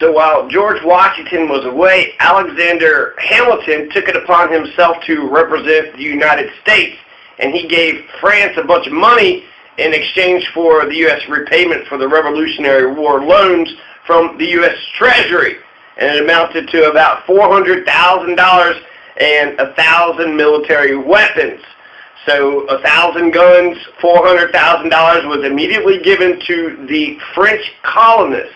So while George Washington was away, Alexander Hamilton took it upon himself to represent the United States, and he gave France a bunch of money in exchange for the U.S. repayment for the Revolutionary War loans from the U.S. Treasury, and it amounted to about $400,000 and 1,000 military weapons. So 1,000 guns, $400,000 was immediately given to the French colonists,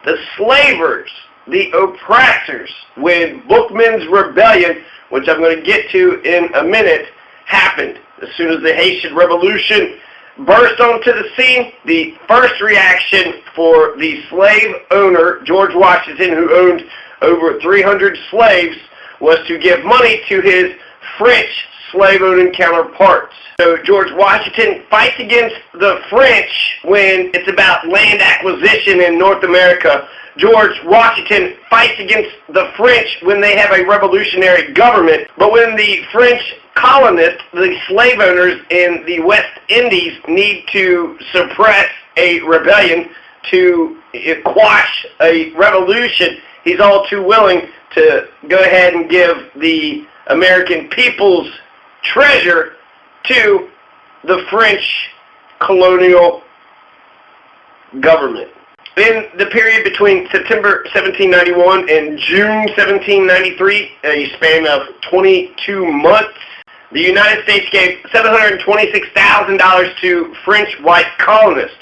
the slavers, the oppressors, when Boukman's rebellion, which I'm going to get to in a minute, happened. As soon as the Haitian Revolution burst onto the scene, the first reaction for the slave owner, George Washington, who owned over 300 slaves, was to give money to his French slave-owning counterparts. So George Washington fights against the French when it's about land acquisition in North America. George Washington fights against the French when they have a revolutionary government. But when the French colonists, the slave owners in the West Indies, need to suppress a rebellion, to quash a revolution, he's all too willing to go ahead and give the American people's treasure to the French colonial government. In the period between September 1791 and June 1793, a span of 22 months, the United States gave $726,000 to French white colonists.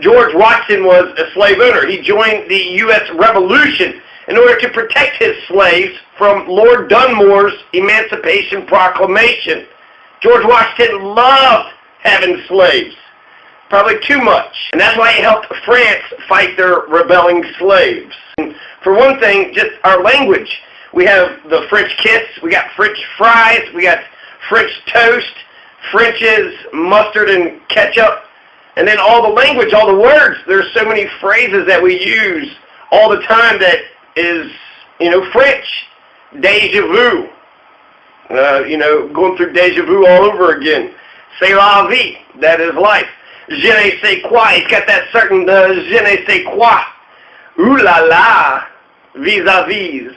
George Washington was a slave owner. He joined the U.S. Revolution in order to protect his slaves from Lord Dunmore's Emancipation Proclamation. George Washington loved having slaves, probably too much, and that's why he helped France fight their rebelling slaves. And for one thing, just our language. We have the French kiss, we got French fries, we got French toast, French's mustard and ketchup, and then all the language, all the words. There's so many phrases that we use all the time that is, French. Deja vu. Going through deja vu all over again. C'est la vie. That is life. Je ne sais quoi. He's got that certain je ne sais quoi. Ooh la la. Vis-a-vis.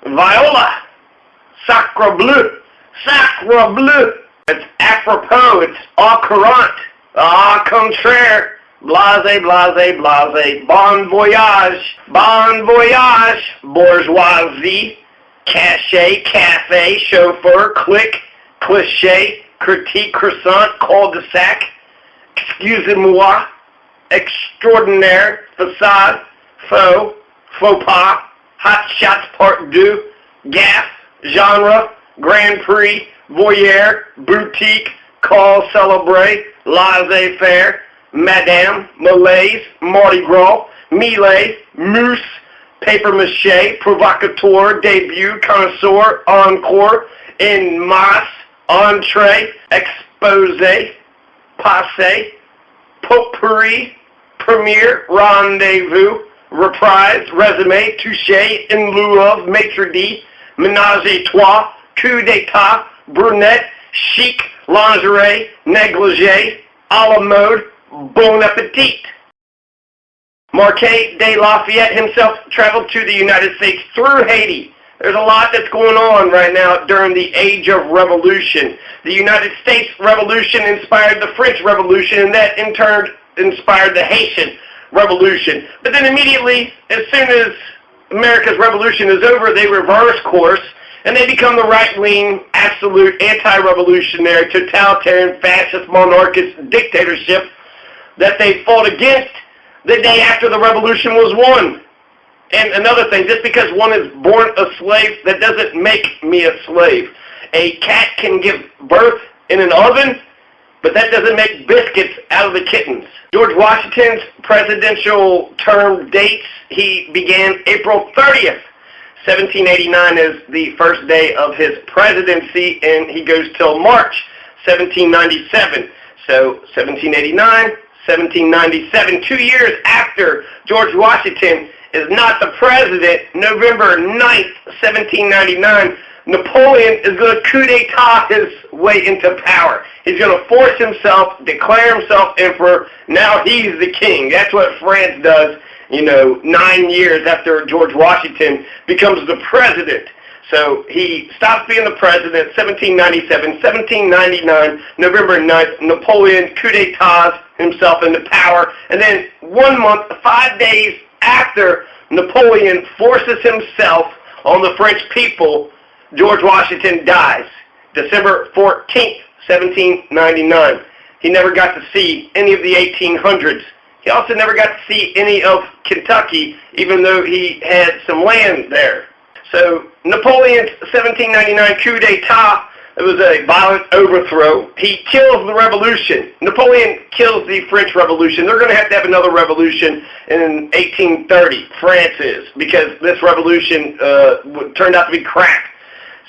Viola. Sacre bleu. Sacre bleu. It's apropos. It's au courant. Au contraire. Blase, blase, blase. Bon voyage. Bon voyage. Bourgeoisie. Cachet, cafe, chauffeur, clique, cliché, critique, croissant, cul-de-sac, excusez-moi, extraordinaire, facade, faux, faux pas, hot shots part deux, gaffe, genre, Grand Prix, voyeur, boutique, call, celebrate, laissez-faire, madame, malaise, Mardi Gras, melee, mousse, papier-mâché, provocateur, debut, connoisseur, encore, en masse, entrée, exposé, passé, potpourri, premiere, rendezvous, reprise, résumé, touché, in lieu of, maitre d', ménage à trois, coup d'état, brunette, chic, lingerie, négligé, à la mode, bon appétit. Marquis de Lafayette himself traveled to the United States through Haiti. There's a lot that's going on right now during the Age of Revolution. The United States Revolution inspired the French Revolution, and that in turn inspired the Haitian Revolution. But then immediately, as soon as America's revolution is over, they reverse course, and they become the right-wing, absolute, anti-revolutionary, totalitarian, fascist, monarchist dictatorship that they fought against the day after the revolution was won. And another thing, just because one is born a slave, that doesn't make me a slave. A cat can give birth in an oven, but that doesn't make biscuits out of the kittens. George Washington's presidential term dates, he began April 30th. 1789 is the first day of his presidency, and he goes till March 1797. So 1789, 1797, 2 years after George Washington is not the president, November 9th, 1799, Napoleon is going to coup d'etat his way into power. He's going to force himself, declare himself emperor. Now he's the king. That's what France does 9 years after George Washington becomes the president. So he stops being the president, 1797, 1799, November 9th, Napoleon coup d'etats himself into power, and then 1 month, 5 days after Napoleon forces himself on the French people, George Washington dies, December 14th, 1799. He never got to see any of the 1800s. He also never got to see any of Kentucky, even though he had some land there. So Napoleon's 1799 coup d'etat, it was a violent overthrow. He kills the revolution. Napoleon kills the French Revolution. They're going to have another revolution in 1830, France is, because this revolution turned out to be crap.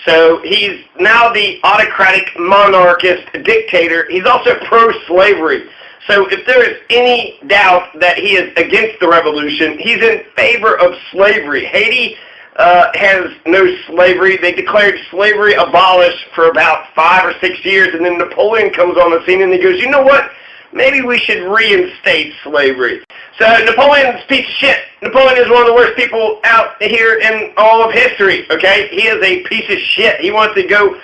So he's now the autocratic monarchist dictator. He's also pro-slavery. So if there is any doubt that he is against the revolution, he's in favor of slavery. Haiti has no slavery. They declared slavery abolished for about 5 or 6 years, and then Napoleon comes on the scene and he goes, you know what? Maybe we should reinstate slavery. So Napoleon's a piece of shit. Napoleon is one of the worst people out here in all of history, okay? He is a piece of shit. He wants to go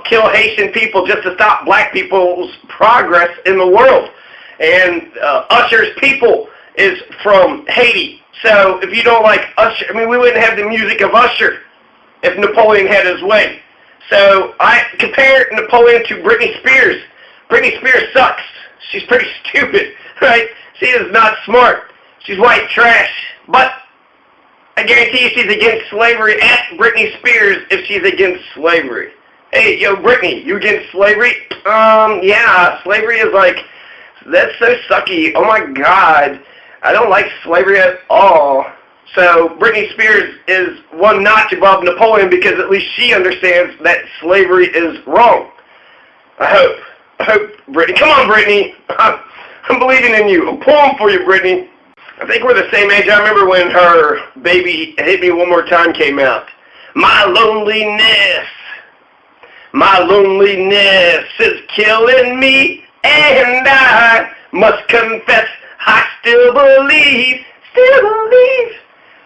kill Haitian people just to stop black people's progress in the world. And Usher's people is from Haiti. So if you don't like Usher, I mean, we wouldn't have the music of Usher if Napoleon had his way. So I compare Napoleon to Britney Spears. Britney Spears sucks. She's pretty stupid, right? She is not smart. She's white trash. But I guarantee you she's against slavery. Ask Britney Spears if she's against slavery. Hey, yo, Britney, you against slavery? Yeah, slavery is like, that's so sucky. Oh my God. I don't like slavery at all. So Britney Spears is one notch above Napoleon because at least she understands that slavery is wrong. I hope, Britney. Come on, Britney. I'm believing in you. I'm pulling for you, Britney. I think we're the same age. I remember when her Baby Hit Me One More Time came out. My loneliness is killing me, and I must confess I still believe,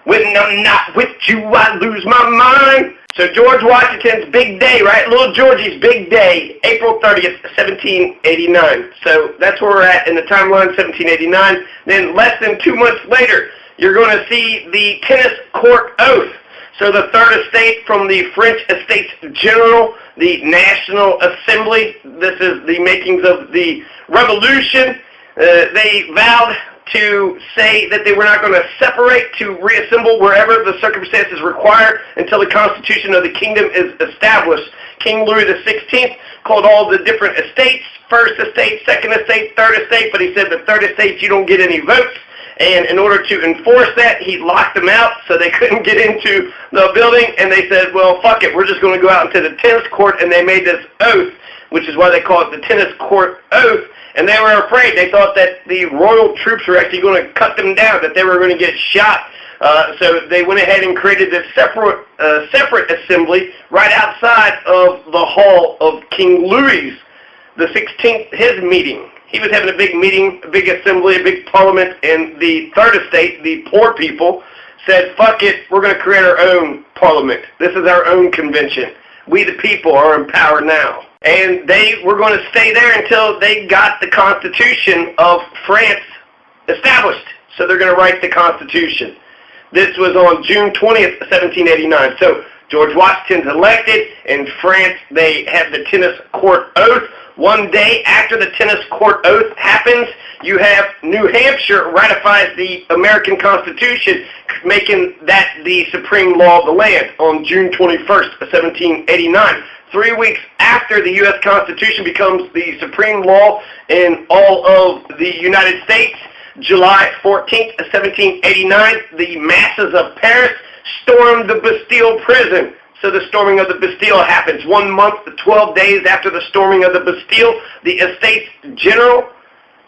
when I'm not with you, I lose my mind. So George Washington's big day, right? Little Georgie's big day, April 30th, 1789. So that's where we're at in the timeline, 1789. Then less than 2 months later, you're going to see the tennis court oath. So the third estate from the French Estates General, the National Assembly. This is the makings of the Revolution. They vowed to say that they were not going to separate, to reassemble wherever the circumstances require until the Constitution of the Kingdom is established. King Louis XVI called all the different estates, first estate, second estate, third estate, but he said the third estate you don't get any votes. And in order to enforce that, he locked them out so they couldn't get into the building. And they said, well, fuck it, we're just going to go out into the tennis court. And they made this oath, which is why they call it the tennis court oath. And they were afraid. They thought that the royal troops were actually going to cut them down, that they were going to get shot. So they went ahead and created this separate assembly right outside of the hall of King Louis the 16th, his meeting. He was having a big meeting, a big assembly, a big parliament, and the third estate, the poor people, said, fuck it, we're going to create our own parliament. This is our own convention. We the people are in power now. And they were going to stay there until they got the Constitution of France established. So they're going to write the Constitution. This was on June 20th, 1789. So George Washington's elected. In France, they have the tennis court oath. One day after the tennis court oath happens, you have New Hampshire ratifies the American Constitution, making that the supreme law of the land on June 21st, 1789. 3 weeks after the U.S. Constitution becomes the supreme law in all of the United States, July 14th, 1789, the masses of Paris stormed the Bastille prison. So the storming of the Bastille happens 1 month, 12 days after the storming of the Bastille. The Estates General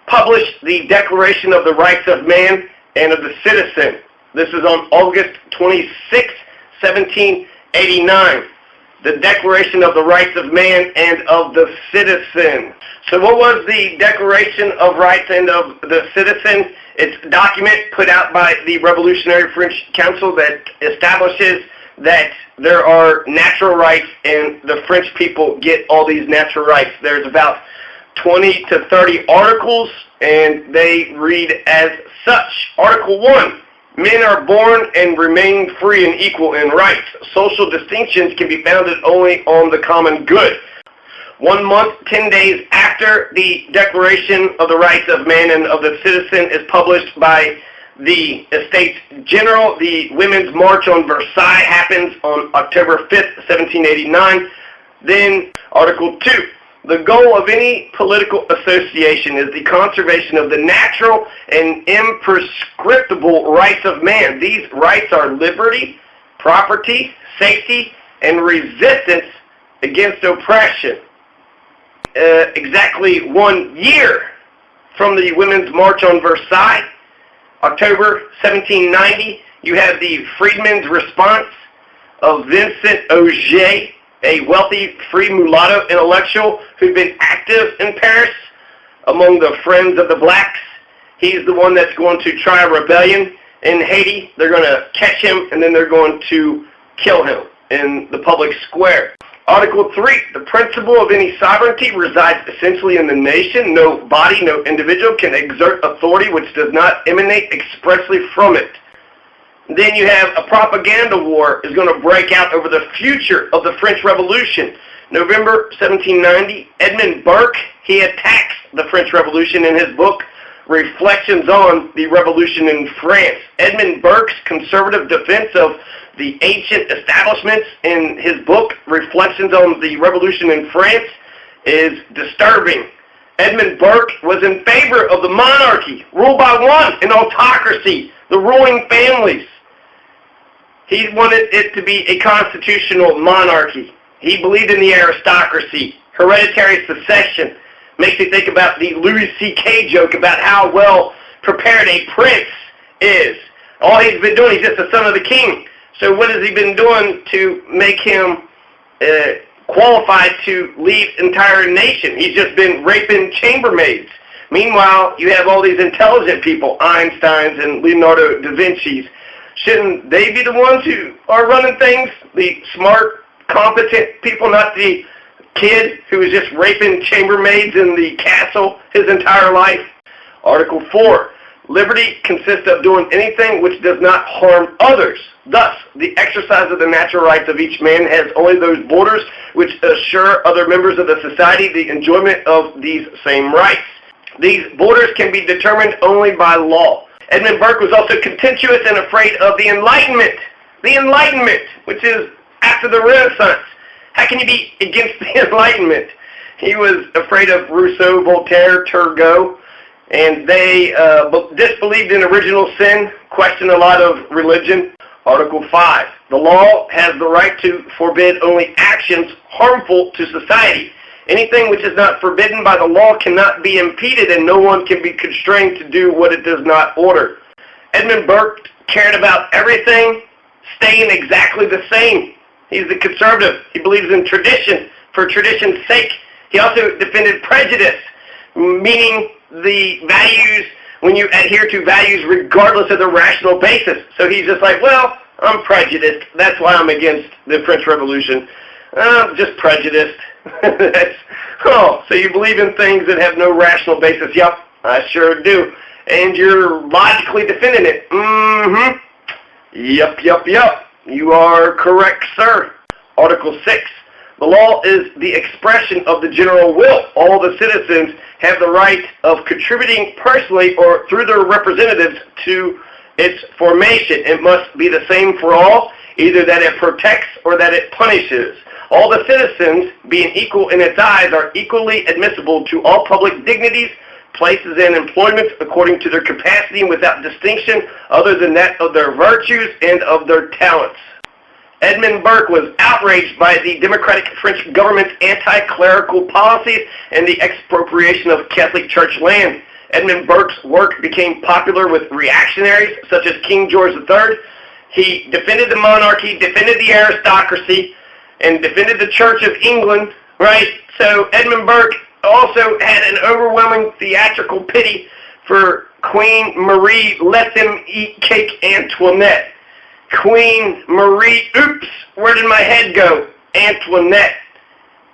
published the Declaration of the Rights of Man and of the Citizen. This is on August 26, 1789. The Declaration of the Rights of Man and of the Citizen. So what was the Declaration of Rights and of the Citizen? It's a document put out by the Revolutionary French Council that establishes that there are natural rights and the French people get all these natural rights. There's about 20 to 30 articles, and they read as such. Article 1, men are born and remain free and equal in rights. Social distinctions can be founded only on the common good. 1 month, 10 days after the Declaration of the Rights of Man and of the Citizen is published by the Estates General, the Women's March on Versailles happens on October 5th, 1789. Then, Article 2. The goal of any political association is the conservation of the natural and imprescriptible rights of man. These rights are liberty, property, safety, and resistance against oppression. Exactly 1 year from the Women's March on Versailles, October 1790, you have the Freedmen's Response of Vincent Auger, a wealthy free mulatto intellectual who'd been active in Paris among the Friends of the Blacks. He's the one that's going to try a rebellion in Haiti. They're going to catch him, and then they're going to kill him in the public square. Article 3, the principle of any sovereignty resides essentially in the nation. No body, no individual can exert authority which does not emanate expressly from it. Then you have a propaganda war is going to break out over the future of the French Revolution. November 1790, Edmund Burke, he attacks the French Revolution in his book, Reflections on the Revolution in France. Edmund Burke's conservative defense of the ancient establishments in his book, Reflections on the Revolution in France, is disturbing. Edmund Burke was in favor of the monarchy, ruled by one, an autocracy, the ruling families. He wanted it to be a constitutional monarchy. He believed in the aristocracy, hereditary succession. Makes me think about the Louis C.K. joke about how well prepared a prince is. All he's been doing, he's just the son of the king. So what has he been doing to make him qualified to lead entire nation? He's just been raping chambermaids. Meanwhile, you have all these intelligent people, Einsteins and Leonardo da Vinci's. Shouldn't they be the ones who are running things? The smart, competent people, not the kid who was just raping chambermaids in the castle his entire life? Article 4. Liberty consists of doing anything which does not harm others. Thus, the exercise of the natural rights of each man has only those borders which assure other members of the society the enjoyment of these same rights. These borders can be determined only by law. Edmund Burke was also contemptuous and afraid of the Enlightenment. The Enlightenment, which is after the Renaissance. How can you be against the Enlightenment? He was afraid of Rousseau, Voltaire, Turgot, and they disbelieved in original sin, questioned a lot of religion. Article 5. The law has the right to forbid only actions harmful to society. Anything which is not forbidden by the law cannot be impeded, and no one can be constrained to do what it does not order. Edmund Burke cared about everything staying exactly the same. He's the conservative. He believes in tradition for tradition's sake. He also defended prejudice, meaning the values, when you adhere to values regardless of the rational basis. So he's just like, well, I'm prejudiced. That's why I'm against the French Revolution. I'm just prejudiced. So you believe in things that have no rational basis? Yep, I sure do. And you're logically defending it? Yep. You are correct, sir. Article 6. The law is the expression of the general will. All the citizens have the right of contributing personally or through their representatives to its formation. It must be the same for all, either that it protects or that it punishes. All the citizens, being equal in its eyes, are equally admissible to all public dignities, places, and employments according to their capacity and without distinction other than that of their virtues and of their talents. Edmund Burke was outraged by the democratic French government's anti-clerical policies and the expropriation of Catholic Church land. Edmund Burke's work became popular with reactionaries such as King George III. He defended the monarchy, defended the aristocracy, and defended the Church of England, right? So Edmund Burke also had an overwhelming theatrical pity For Queen Marie, let them eat cake Antoinette. Queen Marie, oops, where did my head go? Antoinette.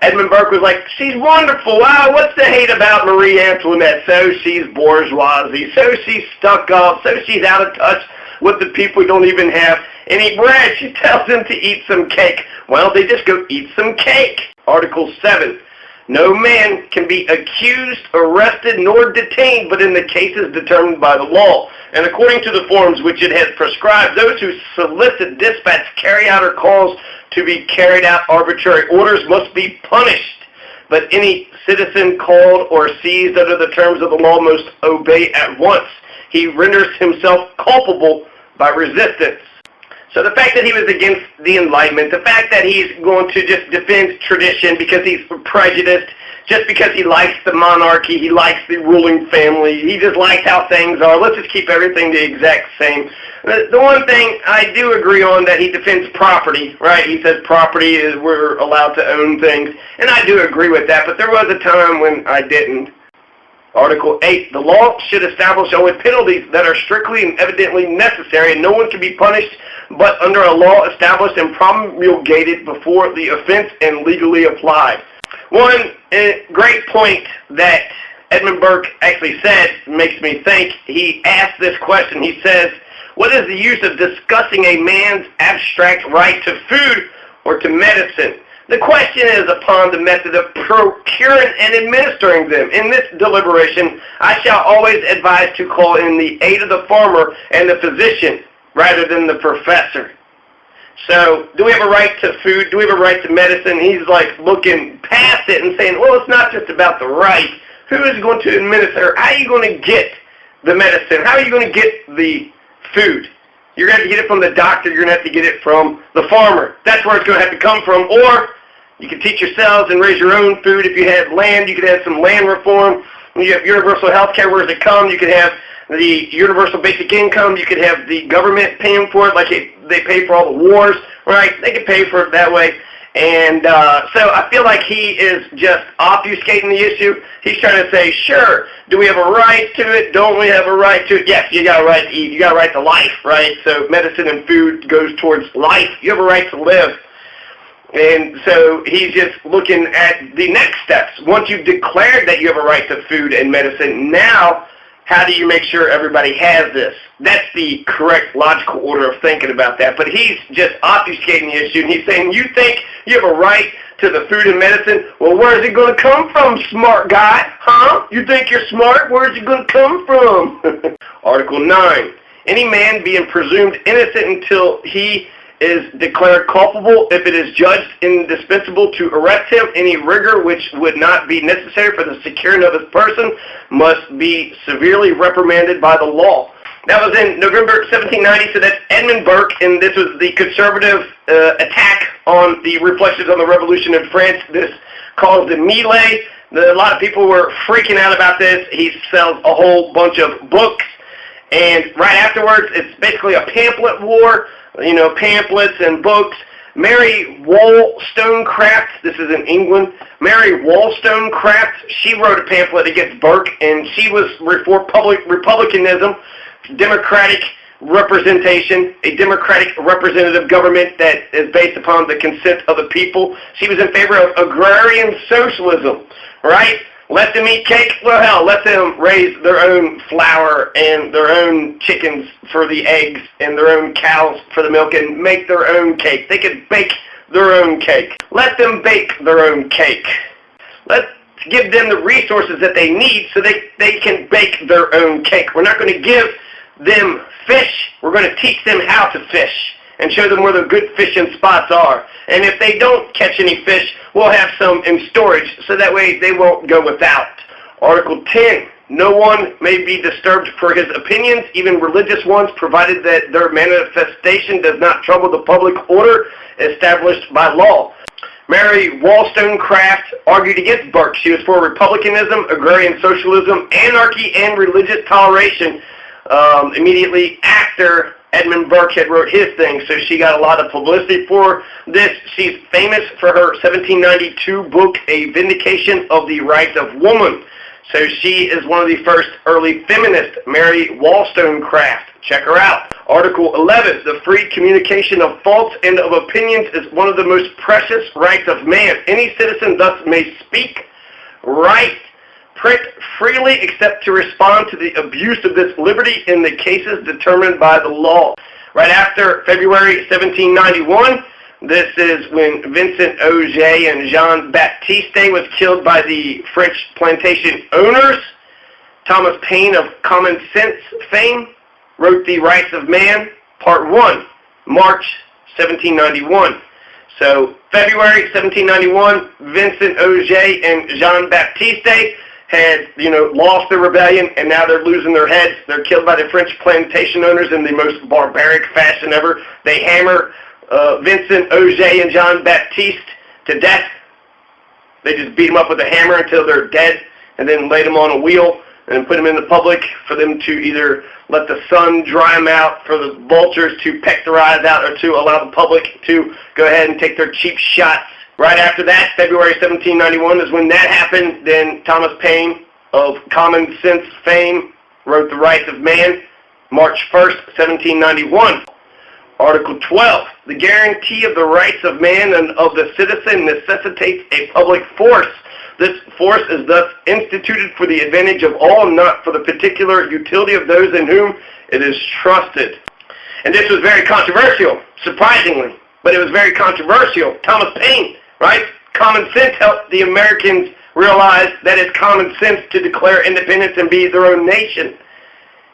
Edmund Burke was like, she's wonderful. Wow, what's the hate about Marie Antoinette? So she's bourgeoisie. So she's stuck up. So she's out of touch with the people who don't even have any bread. She tells them to eat some cake. Well, they just go eat some cake. Article 7. No man can be accused, arrested, nor detained, but in the cases determined by the law. And according to the forms which it has prescribed, those who solicit, dispatch, carry out, or cause to be carried out arbitrary orders must be punished. But any citizen called or seized under the terms of the law must obey at once. He renders himself culpable by resistance. So the fact that he was against the Enlightenment, the fact that he's going to just defend tradition because he's prejudiced, just because he likes the monarchy, he likes the ruling family, he just likes how things are, let's just keep everything the exact same. The one thing I do agree on, that he defends property, right? He says property is, we're allowed to own things, and I do agree with that, but there was a time when I didn't. Article 8, the law should establish only penalties that are strictly and evidently necessary, and no one can be punished but under a law established and promulgated before the offense and legally applied. One great point that Edmund Burke actually said makes me think. He asked this question. He says, what is the use of discussing a man's abstract right to food or to medicine? The question is upon the method of procuring and administering them. In this deliberation, I shall always advise to call in the aid of the farmer and the physician rather than the professor. So, do we have a right to food? Do we have a right to medicine? He's like looking past it and saying, well, it's not just about the right. Who is going to administer? How are you going to get the medicine? How are you going to get the food? You're going to have to get it from the doctor. You're going to have to get it from the farmer. That's where it's going to have to come from. Or you can teach yourselves and raise your own food. If you have land, you could have some land reform. When you have universal health care, where does it come? You could have the universal basic income. You could have the government paying for it, like they pay for all the wars, right? They could pay for it that way. And so I feel like he is just obfuscating the issue. He's trying to say, sure, do we have a right to it? Don't we have a right to it? Yes, you got a right to eat. You got a right to life, right? So medicine and food goes towards life. You have a right to live. And so he's just looking at the next steps. Once you've declared that you have a right to food and medicine, now how do you make sure everybody has this? That's the correct logical order of thinking about that. But he's just obfuscating the issue, and he's saying, you think you have a right to the food and medicine? Well, where is it going to come from, smart guy? Huh? You think you're smart? Where is it going to come from? Article 9. Any man being presumed innocent until he is declared culpable, if it is judged indispensable to arrest him, any rigor which would not be necessary for the securing of his person must be severely reprimanded by the law. That was in November 1790, so that's Edmund Burke, and this was the conservative attack on the reflections on the revolution in France. This caused a melee. A lot of people were freaking out about this. He sells a whole bunch of books, and right afterwards, it's basically a pamphlet war. You know, pamphlets and books. Mary Wollstonecraft, this is in England, Mary Wollstonecraft, she wrote a pamphlet against Burke, and she was for republicanism, democratic representation, a democratic representative government that is based upon the consent of the people. She was in favor of agrarian socialism, right? Let them eat cake? Well, hell, let them raise their own flour and their own chickens for the eggs and their own cows for the milk and make their own cake. They could bake their own cake. Let them bake their own cake. Let's give them the resources that they need so they can bake their own cake. We're not going to give them fish. We're going to teach them how to fish and show them where the good fishing spots are. And if they don't catch any fish, we'll have some in storage, so that way they won't go without. Article 10, no one may be disturbed for his opinions, even religious ones, provided that their manifestation does not trouble the public order established by law. Mary Wollstonecraft argued against Burke. She was for republicanism, agrarian socialism, anarchy, and religious toleration immediately after Edmund Burke had wrote his thing, so she got a lot of publicity for this. She's famous for her 1792 book, A Vindication of the Rights of Woman. So she is one of the first early feminists, Mary Wollstonecraft. Check her out. Article 11, the free communication of thoughts and of opinions is one of the most precious rights of man. Any citizen thus may speak, write, print freely except to respond to the abuse of this liberty in the cases determined by the law. Right after February 1791, this is when Vincent Auger and Jean Baptiste was killed by the French plantation owners. Thomas Paine of Common Sense fame wrote The Rights of Man, Part 1, March 1791. So, February 1791, Vincent Auger and Jean Baptiste had, lost their rebellion, and now they're losing their heads. They're killed by the French plantation owners in the most barbaric fashion ever. They hammer Vincent Auger and Jean Baptiste to death. They just beat them up with a hammer until they're dead, and then laid them on a wheel and put them in the public for them to either let the sun dry them out, for the vultures to peck their eyes out, or to allow the public to go ahead and take their cheap shots. Right after that, February 1791 is when that happened. Then Thomas Paine of Common Sense fame wrote The Rights of Man, March 1st, 1791. Article 12, the guarantee of the rights of man and of the citizen necessitates a public force. This force is thus instituted for the advantage of all, not for the particular utility of those in whom it is trusted. And this was very controversial, surprisingly, but it was very controversial. Thomas Paine, right? Common sense helped the Americans realize that it's common sense to declare independence and be their own nation.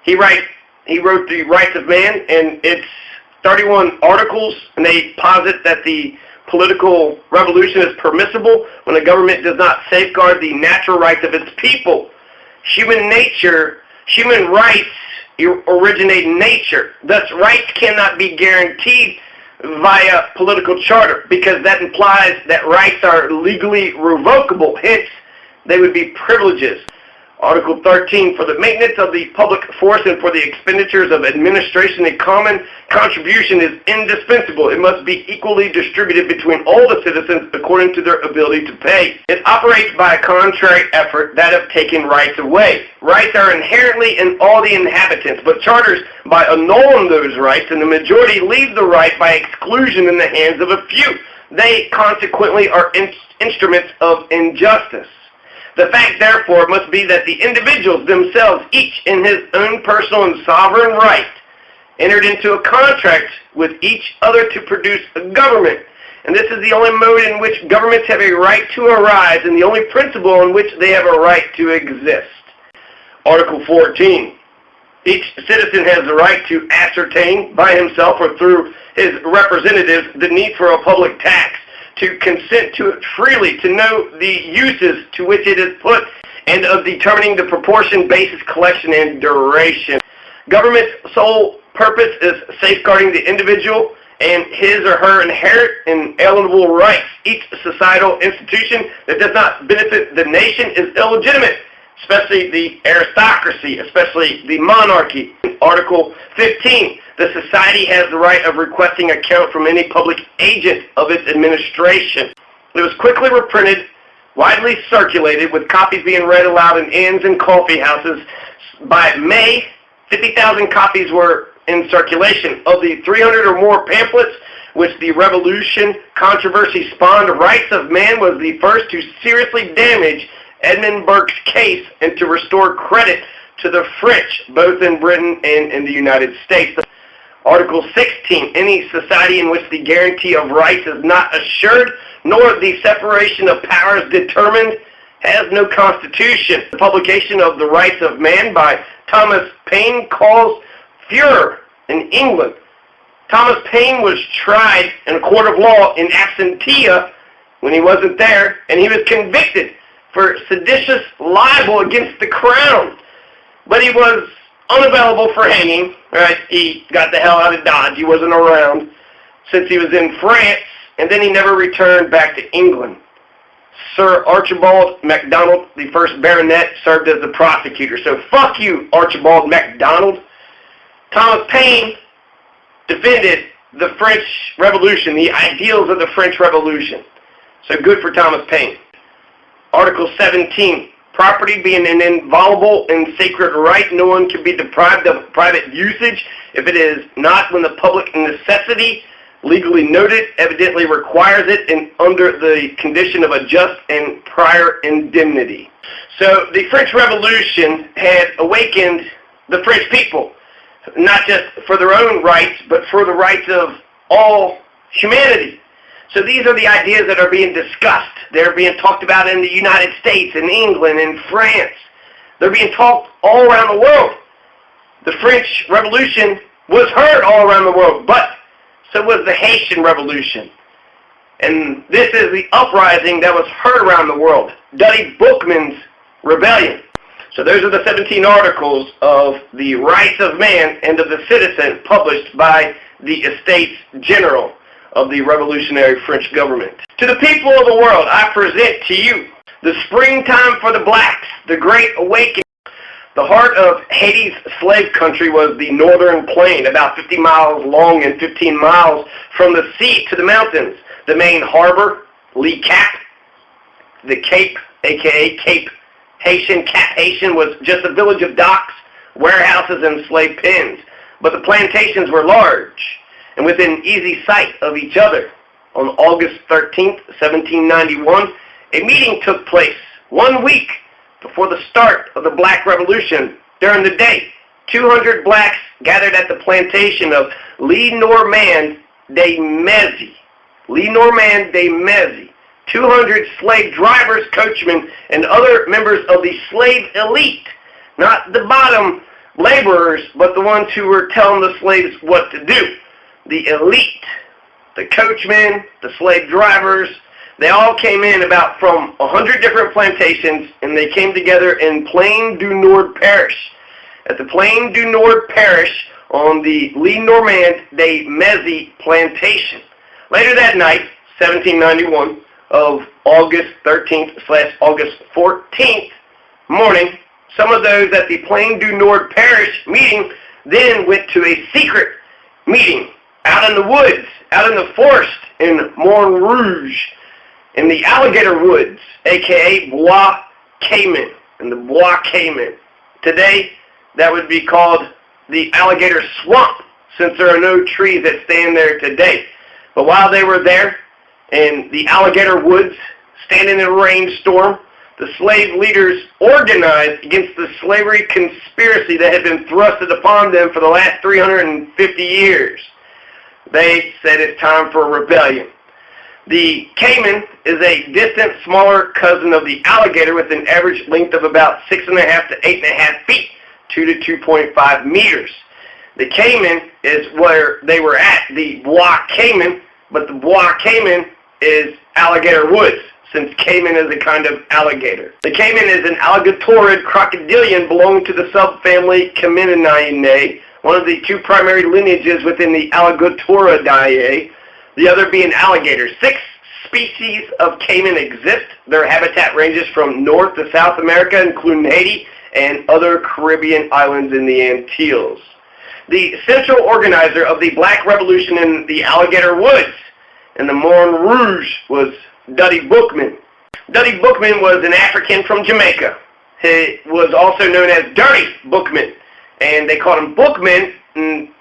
He wrote The Rights of Man, and it's 31 articles, and they posit that the political revolution is permissible when a government does not safeguard the natural rights of its people. Human rights originate in nature. Thus, rights cannot be guaranteed via political charter, because that implies that rights are legally revocable. Hence, they would be privileges. Article 13, for the maintenance of the public force and for the expenditures of administration, a common contribution is indispensable. It must be equally distributed between all the citizens according to their ability to pay. It operates by a contrary effort, that of taking rights away. Rights are inherently in all the inhabitants, but charters by annulling those rights, and the majority leave the right by exclusion in the hands of a few. They consequently are instruments of injustice. The fact, therefore, must be that the individuals themselves, each in his own personal and sovereign right, entered into a contract with each other to produce a government. And this is the only mode in which governments have a right to arise, and the only principle in which they have a right to exist. Article 14. Each citizen has the right to ascertain by himself or through his representatives the need for a public tax, to consent to it freely, to know the uses to which it is put, and of determining the proportion, basis, collection, and duration. Government's sole purpose is safeguarding the individual and his or her inherent and inalienable rights. Each societal institution that does not benefit the nation is illegitimate, especially the aristocracy, especially the monarchy. Article 15. The society has the right of requesting account from any public agent of its administration. It was quickly reprinted, widely circulated, with copies being read aloud in inns and coffee houses. By May, 50,000 copies were in circulation. Of the 300 or more pamphlets which the Revolution controversy spawned, Rights of Man was the first to seriously damage Edmund Burke's case and to restore credit to the French, both in Britain and in the United States. Article 16, any society in which the guarantee of rights is not assured, nor the separation of powers determined, has no constitution. The publication of The Rights of Man by Thomas Paine caused furor in England. Thomas Paine was tried in a court of law in absentia when he wasn't there, and he was convicted for seditious libel against the crown. But he was unavailable for hanging, right? He got the hell out of Dodge. He wasn't around since he was in France, and then he never returned back to England. Sir Archibald MacDonald, the first baronet, served as the prosecutor. So fuck you, Archibald MacDonald. Thomas Paine defended the French Revolution, the ideals of the French Revolution. So good for Thomas Paine. Article 17. property being an inviolable and sacred right. No one can be deprived of private usage if it is not when the public necessity, legally noted, evidently requires it, and under the condition of a just and prior indemnity. So the French Revolution had awakened the French people, not just for their own rights, but for the rights of all humanity. So these are the ideas that are being discussed. They're being talked about in the United States, in England, in France. They're being talked all around the world. The French Revolution was heard all around the world, but so was the Haitian Revolution. And this is the uprising that was heard around the world, Dutty Boukman's rebellion. So those are the 17 articles of the Rights of Man and of the Citizen published by the Estates General of the revolutionary French government. To the people of the world, I present to you the springtime for the blacks, the great awakening. The heart of Haiti's slave country was the northern plain, about 50 miles long and 15 miles from the sea to the mountains. The main harbor, Lee Cap, the Cape, a.k.a. Cape Haitian, Cap Haitian, was just a village of docks, warehouses, and slave pens. But the plantations were large and within easy sight of each other. On August 13th, 1791, a meeting took place 1 week before the start of the Black Revolution. During the day, 200 blacks gathered at the plantation of Normand de Mézy. Normand de Mézy. 200 slave drivers, coachmen, and other members of the slave elite, not the bottom laborers, but the ones who were telling the slaves what to do. The elite, the coachmen, the slave drivers, they all came in about from 100 different plantations, and they came together in Plaine du Nord Parish. At the Plaine du Nord Parish on the Normand de Mézy plantation. Later that night, 1791, of August 13th/August 14th morning, some of those at the Plaine du Nord Parish meeting then went to a secret meeting out in the woods, out in the forest in Montrouge, in the alligator woods, a.k.a. Bois Caiman, in the Bois Caiman. Today, that would be called the alligator swamp, since there are no trees that stand there today. But while they were there, in the alligator woods, standing in a rainstorm, the slave leaders organized against the slavery conspiracy that had been thrusted upon them for the last 350 years. They said it's time for a rebellion. The caiman is a distant, smaller cousin of the alligator with an average length of about 6.5 to 8.5 feet, 2 to 2.5 meters. The caiman is where they were at, the Bois Caiman, but the Bois Caiman is alligator woods, since caiman is a kind of alligator. The caiman is an alligatorid crocodilian belonging to the subfamily Caimaninae, one of the two primary lineages within the Alligatoridae, the other being alligators. 6 species of caiman exist. Their habitat ranges from North to South America, including Haiti and other Caribbean islands in the Antilles. The central organizer of the Black Revolution in the alligator woods in the Montrouge was Dutty Boukman. Dutty Boukman was an African from Jamaica. He was also known as Dutty Boukman, and they called him Boukman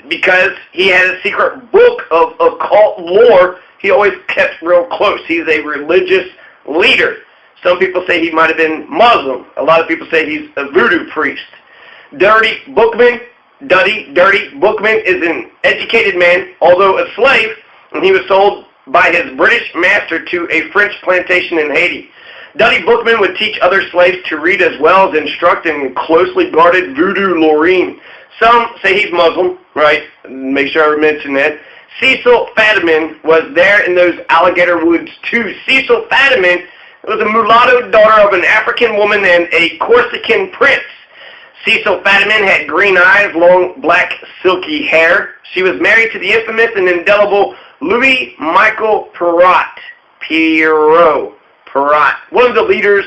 because he had a secret book of occult lore he always kept real close. He's a religious leader. Some people say he might have been Muslim. A lot of people say he's a voodoo priest. Dutty Boukman is an educated man, although a slave, and he was sold by his British master to a French plantation in Haiti. Dutty Boukman would teach other slaves to read as well as instruct in closely guarded voodoo loreen. Some say he's Muslim, right? Make sure I mention that. Cecil Fadiman was there in those alligator woods too. Cecil Fadiman was a mulatto daughter of an African woman and a Corsican prince. Cecil Fadiman had green eyes, long black silky hair. She was married to the infamous and indelible Louis Michel Perrot. One of the leaders,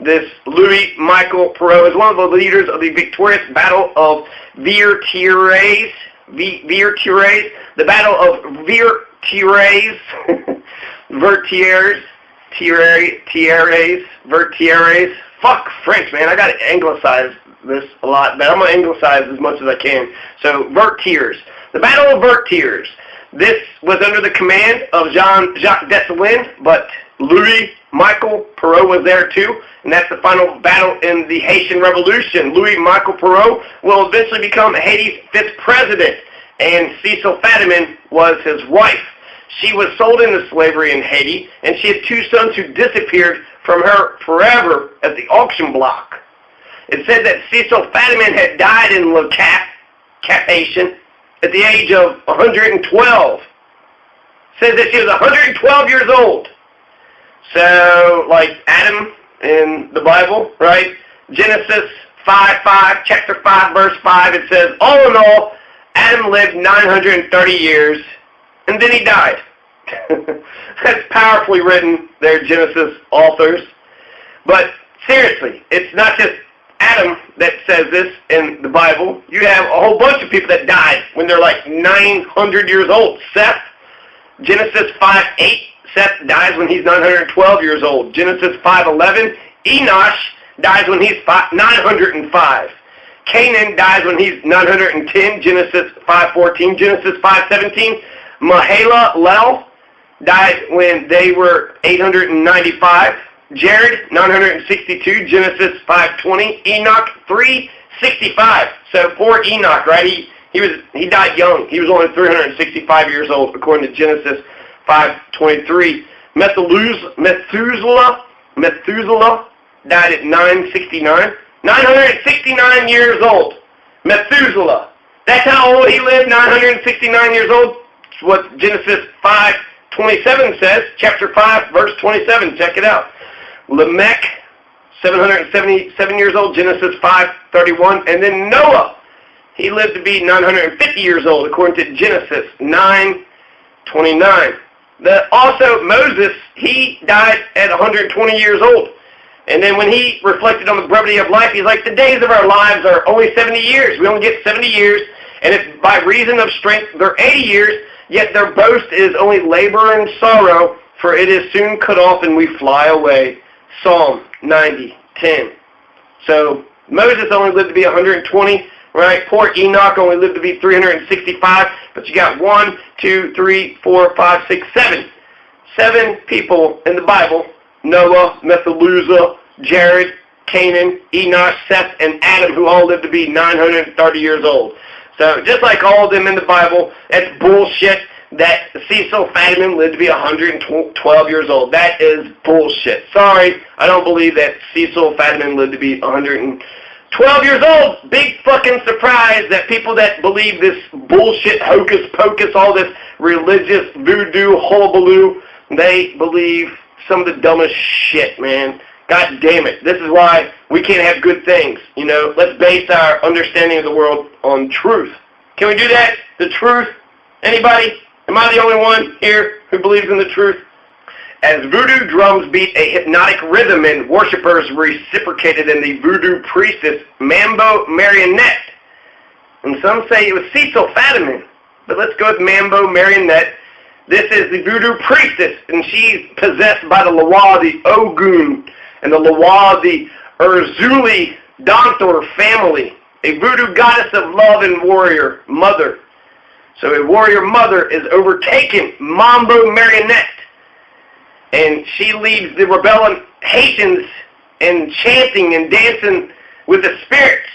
this Louis Michel Perrot, is one of the leaders of the victorious Battle of Vertières. The Battle of Vertières. fuck French, man. I got to anglicize this a lot, but I'm going to anglicize as much as I can. So, Vertiers. The Battle of Vertiers. This was under the command of Jean-Jacques Dessalines, but Louis-Michel Perrault was there too, and that's the final battle in the Haitian Revolution. Louis-Michel Perrault will eventually become Haiti's 5th president, and Cecil Fadiman was his wife. She was sold into slavery in Haiti, and she had 2 sons who disappeared from her forever at the auction block. It said that Cecil Fadiman had died in Le Cap, Haitian, at the age of 112. It says that she was 112 years old. So, like Adam in the Bible, right? Genesis 5:5, chapter 5, verse 5, it says, all in all, Adam lived 930 years, and then he died. That's powerfully written there, Genesis authors. But seriously, it's not just Adam that says this in the Bible. You have a whole bunch of people that died when they're like 900 years old. Seth, Genesis 5:8, Seth dies when he's 912 years old. Genesis 5:11, Enosh dies when he's 905. Caiman dies when he's 910, Genesis 5:14. Genesis 5:17, Mahalalel died when they were 895. Jared, 962, Genesis 5:20. Enoch, 365. So poor Enoch, right? He died young. He was only 365 years old, according to Genesis 5:23. Methuselah died at 969. 969 years old. Methuselah. That's how old he lived, 969 years old. It's what Genesis 5:27 says, chapter 5, verse 27. Check it out. Lamech, 777 years old, Genesis 5:31. And then Noah, he lived to be 950 years old, according to Genesis 9:29. Also, Moses, he died at 120 years old. And then when he reflected on the brevity of life, he's like, the days of our lives are only 70 years. We only get 70 years, and if by reason of strength they're 80 years, yet their boast is only labor and sorrow, for it is soon cut off and we fly away. Psalm 90:10. So Moses only lived to be 120, right? Poor Enoch only lived to be 365, but you got 1, 2, 3, 4, 5, 6, 7. 7 people in the Bible: Noah, Methuselah, Jared, Cainan, Enosh, Seth, and Adam, who all lived to be 930 years old. So just like all of them in the Bible, that's bullshit that Cecil Fadiman lived to be 112 years old. That is bullshit. Sorry, I don't believe that Cecil Fadiman lived to be 112 years old. Big fucking surprise that people that believe this bullshit, hocus pocus, all this religious voodoo hullabaloo, they believe some of the dumbest shit, man. God damn it. This is why we can't have good things. You know, let's base our understanding of the world on truth. Can we do that? The truth? Anybody? Am I the only one here who believes in the truth? As voodoo drums beat a hypnotic rhythm and worshippers reciprocated in the voodoo priestess Mambo Marionette. And some say it was Cecil Fadiman, but let's go with Mambo Marionette. This is the voodoo priestess, and she's possessed by the Lawa, the Ogun, and the Lawa, the Urzuli Dantor family, a voodoo goddess of love and warrior mother. So a warrior mother is overtaken, Mambo Marionette, and she leads the rebellion Haitians in chanting and dancing with the spirits.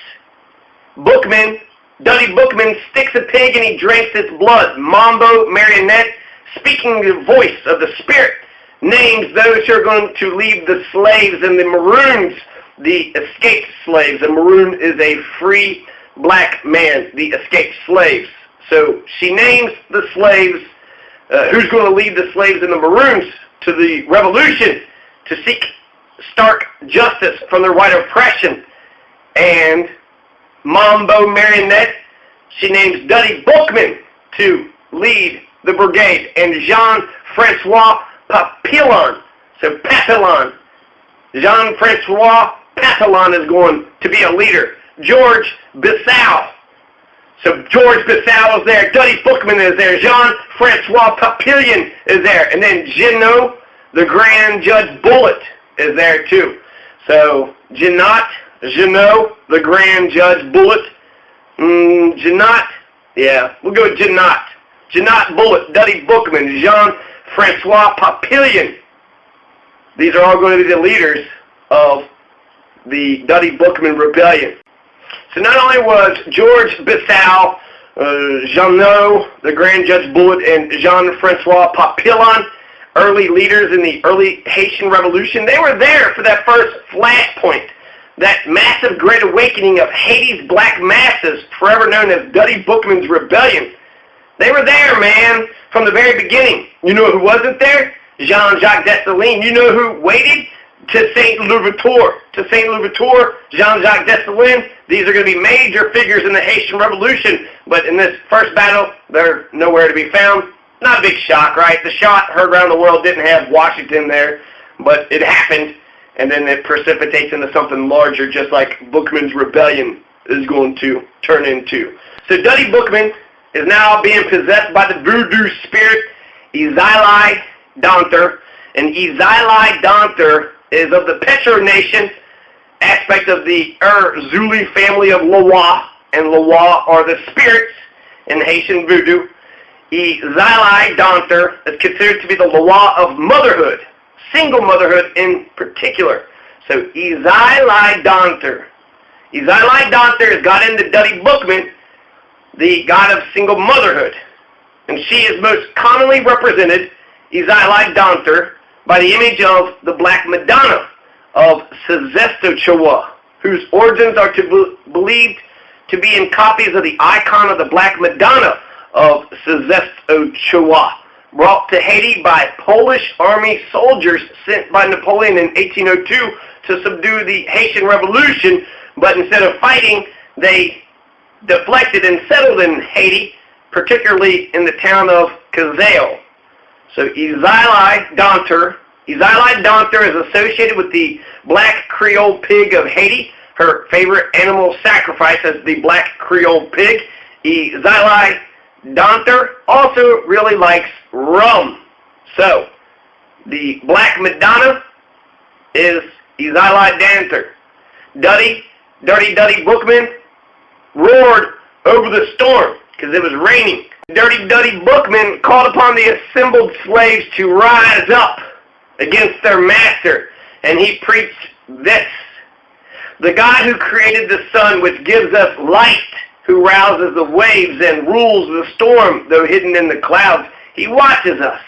Dutty Boukman sticks a pig and he drinks its blood. Mambo Marionette, speaking the voice of the spirit, names those who are going to leave the slaves and the maroons, the escaped slaves. A maroon is a free black man, the escaped slaves. So she names the slaves, who's going to lead the slaves and the maroons to the revolution to seek stark justice from their white oppression. And Mambo Marionette, she names Dutty Boukman to lead the brigade, and Jean-Francois Papillon, so Papillon, Jean-Francois Papillon is going to be a leader. George Bissau, so George Bissau is there, Dutty Boukman is there, Jean-Francois Papillon is there, and then Gino, the Grand Judge Bullet, is there too. So Jeannot, the Grand Judge Bullet. Jeannot, yeah, we'll go with Jeannot. Jeannot Bullet, Dutty Boukman, Jean-Francois Papillon. These are all going to be the leaders of the Dutty Boukman Rebellion. So not only was George Bissau, Jeannot, the Grand Judge Bullet, and Jean-Francois Papillon early leaders in the early Haitian Revolution, they were there for that first flashpoint, that massive great awakening of Haiti's black masses, forever known as Dutty Boukman's Rebellion. They were there, man, from the very beginning. You know who wasn't there? Jean-Jacques Dessalines. You know who waited? To St. Liberatore. Jean-Jacques Dessalines. These are going to be major figures in the Haitian Revolution, but in this first battle, they're nowhere to be found. Not a big shock, right? The shot heard around the world didn't have Washington there, but it happened, and then it precipitates into something larger, just like Boukman's Rebellion is going to turn into. So Dutty Boukman is now being possessed by the voodoo spirit, Izali Danter, and Izali Danter is of the Petro Nation aspect of the Zulu family of Loa, and Loa are the spirits in Haitian voodoo. Izali Danter is considered to be the Loa of motherhood, single motherhood in particular. So Izali Danter has got into Dutty Boukman, the god of single motherhood, and she is most commonly represented, Izali Danter, by the image of the Black Madonna of Sezestochoa, whose origins are believed to be in copies of the icon of the Black Madonna of Sezestochoa, brought to Haiti by Polish army soldiers sent by Napoleon in 1802 to subdue the Haitian Revolution, but instead of fighting, they deflected and settled in Haiti, particularly in the town of Cazale. So Izali Danter is associated with the black Creole pig of Haiti. Her favorite animal sacrifice is the black Creole pig. Izali Danter also really likes rum. So the Black Madonna is Izali Danter. Dutty Boukman roared over the storm because it was raining. Dutty Boukman called upon the assembled slaves to rise up against their master, and he preached this: the God who created the sun, which gives us light, who rouses the waves and rules the storm, though hidden in the clouds, he watches us.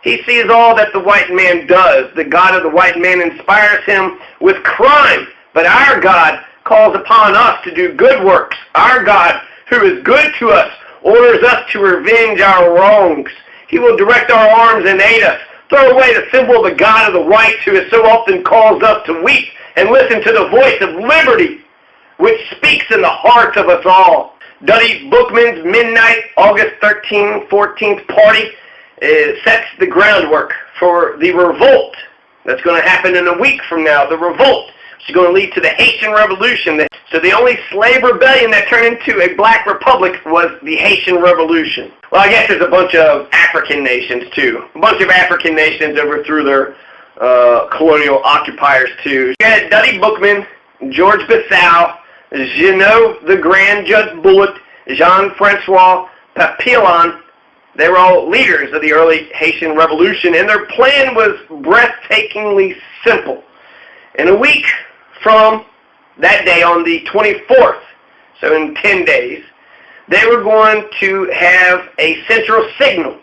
He sees all that the white man does. The God of the white man inspires him with crime, but our God calls upon us to do good works. Our God, who is good to us, orders us to revenge our wrongs. He will direct our arms and aid us. Throw away the symbol of the God of the whites, who has so often caused us to weep, and listen to the voice of liberty, which speaks in the hearts of us all. Dutty Boukman's midnight August 13th, 14th party sets the groundwork for the revolt that's going to happen in a week from now. The revolt is going to lead to the Haitian Revolution. So the only slave rebellion that turned into a black republic was the Haitian Revolution. Well, I guess there's a bunch of African nations too. A bunch of African nations overthrew their colonial occupiers too. You had Dutty Boukman, George Bissau, Jeannot, the Grand Judge Bullet, Jean-Francois Papillon. They were all leaders of the early Haitian Revolution, and their plan was breathtakingly simple. In a week from that day, on the 24th, so in 10 days, they were going to have a central signal.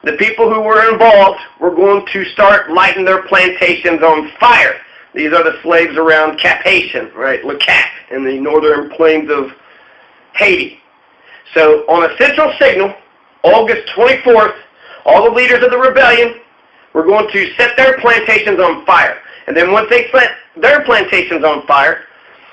The people who were involved were going to start lighting their plantations on fire. These are the slaves around Cap-Haïtien, right, Le Cap, in the northern plains of Haiti. So on a central signal, August 24th, all the leaders of the rebellion were going to set their plantations on fire. And then once they set their plantations on fire,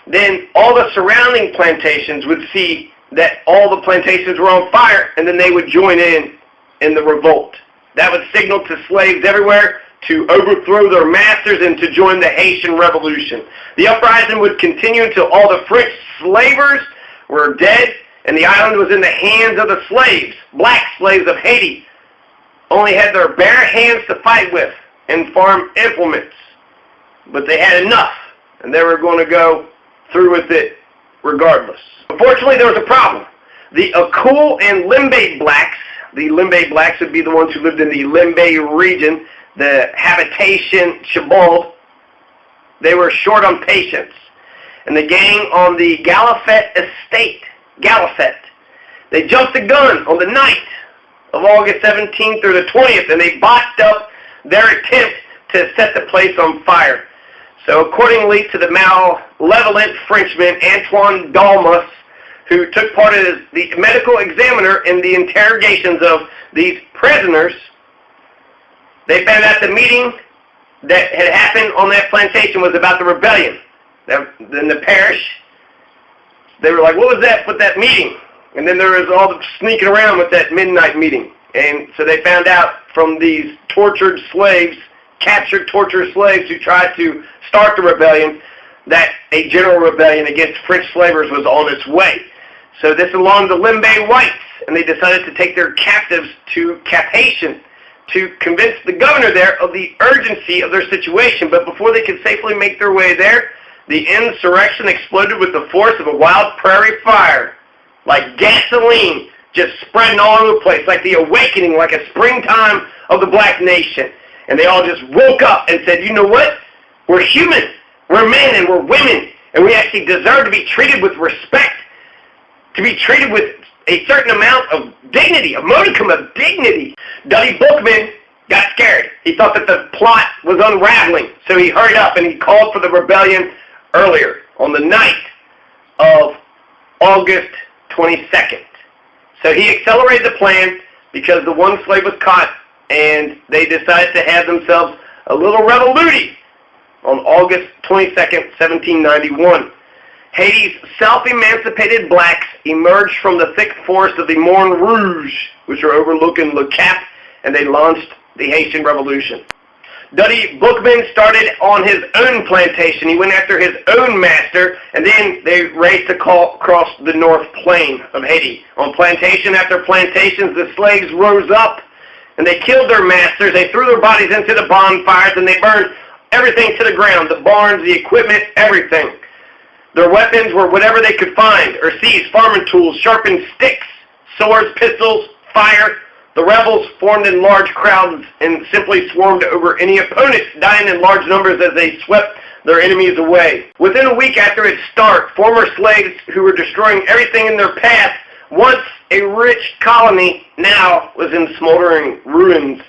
then all the surrounding plantations would see that all the plantations were on fire, and then they would join in the revolt. That would signal to slaves everywhere to overthrow their masters and to join the Haitian Revolution. The uprising would continue until all the French slavers were dead, and the island was in the hands of the slaves. Black slaves of Haiti only had their bare hands to fight with and farm implements. But they had enough and they were going to go through with it regardless. Unfortunately, there was a problem. The Coup and Limbe blacks, the Limbe blacks would be the ones who lived in the Limbe region, the habitation Chibald, they were short on patience. And the gang on the Galifet estate, they jumped the gun on the night of August 17th or the 20th, and they botched up their attempt to set the place on fire. So accordingly to the malevolent Frenchman Antoine Dalmas, who took part as the medical examiner in the interrogations of these prisoners, they found out the meeting that had happened on that plantation was about the rebellion. In the parish, they were like, what was that with that meeting? And then there was all the sneaking around with that midnight meeting. And so they found out from these tortured slaves, captured tortured slaves who tried to start the rebellion, that a general rebellion against French slavers was on its way. So this alarmed the Limbe whites, and they decided to take their captives to Cap Haitian to convince the governor there of the urgency of their situation. But before they could safely make their way there, the insurrection exploded with the force of a wild prairie fire, like gasoline, just spreading all over the place, like the awakening, like a springtime of the black nation. And they all just woke up and said, you know what? We're human, we're men, and we're women, and we actually deserve to be treated with respect, to be treated with a certain amount of dignity, a modicum of dignity. Dutty Boukman got scared. He thought that the plot was unraveling, so he hurried up and he called for the rebellion earlier, on the night of August 22nd. So he accelerated the plan because the one slave was caught, and they decided to have themselves a little revolution on August 22nd, 1791. Haiti's self-emancipated blacks emerged from the thick forest of the Morne Rouge, which are overlooking Le Cap, and they launched the Haitian Revolution. Dutty Boukman started on his own plantation. He went after his own master, and then they raced across the North Plain of Haiti. On plantation after plantations, the slaves rose up, and they killed their masters. They threw their bodies into the bonfires, and they burned everything to the ground, the barns, the equipment, everything. Their weapons were whatever they could find or seize, farming tools, sharpened sticks, swords, pistols, fire. The rebels formed in large crowds and simply swarmed over any opponents, dying in large numbers as they swept their enemies away. Within a week after its start, former slaves who were destroying everything in their path, once a rich colony, now was in smoldering ruins.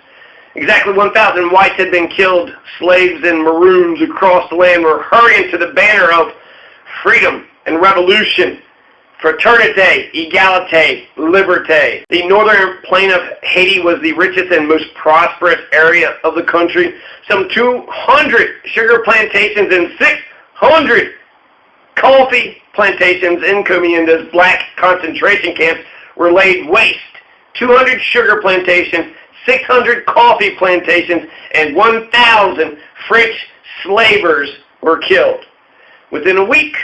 Exactly 1,000 whites had been killed. Slaves and maroons across the land were hurrying to the banner of freedom and revolution, fraternité, égalité, liberté. The northern plain of Haiti was the richest and most prosperous area of the country. Some 200 sugar plantations and 600 coffee plantations in Commundas, black concentration camps, were laid waste. 200 sugar plantations, 600 coffee plantations, and 1,000 French slavers were killed. Within a week,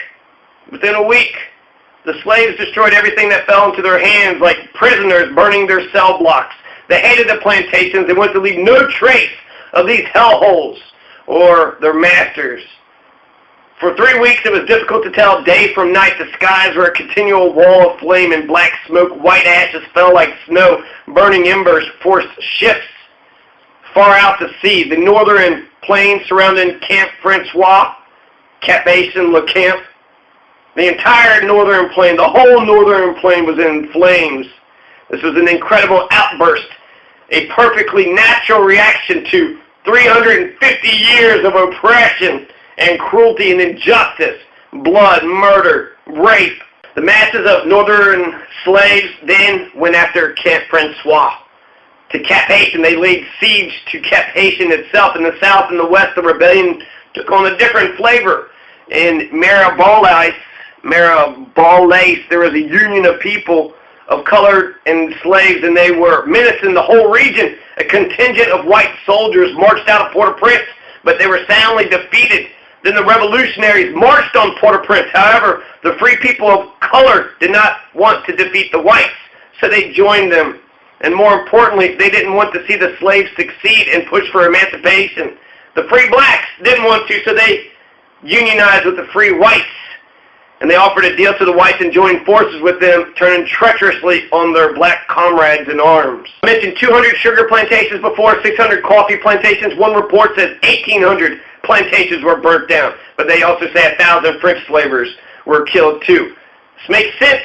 the slaves destroyed everything that fell into their hands, like prisoners burning their cell blocks. They hated the plantations and wanted to leave no trace of these hellholes or their masters. For 3 weeks, it was difficult to tell day from night. The skies were a continual wall of flame and black smoke. White ashes fell like snow. Burning embers forced ships far out to sea. The northern plain surrounding Camp Francois, Cap Haitian, Le Camp, the entire northern plain, the whole northern plain was in flames. This was an incredible outburst, a perfectly natural reaction to 350 years of oppression and cruelty and injustice, blood, murder, rape. The masses of northern slaves then went after Camp Francois. To Cap Haitian, they laid siege to Cap Haitian itself. In the south and the west, the rebellion took on a different flavor. In Maraboules, there was a union of people of color and slaves, and they were menacing the whole region. A contingent of white soldiers marched out of Port-au-Prince, but they were soundly defeated. Then the revolutionaries marched on Port-au-Prince. However, the free people of color did not want to defeat the whites, so they joined them. And more importantly, they didn't want to see the slaves succeed and push for emancipation. The free blacks didn't want to, so they unionize with the free whites, and they offered a deal to the whites and joined forces with them, turning treacherously on their black comrades in arms. I mentioned 200 sugar plantations before, 600 coffee plantations. One report says 1,800 plantations were burnt down, but they also say 1,000 French slavers were killed too. This makes sense.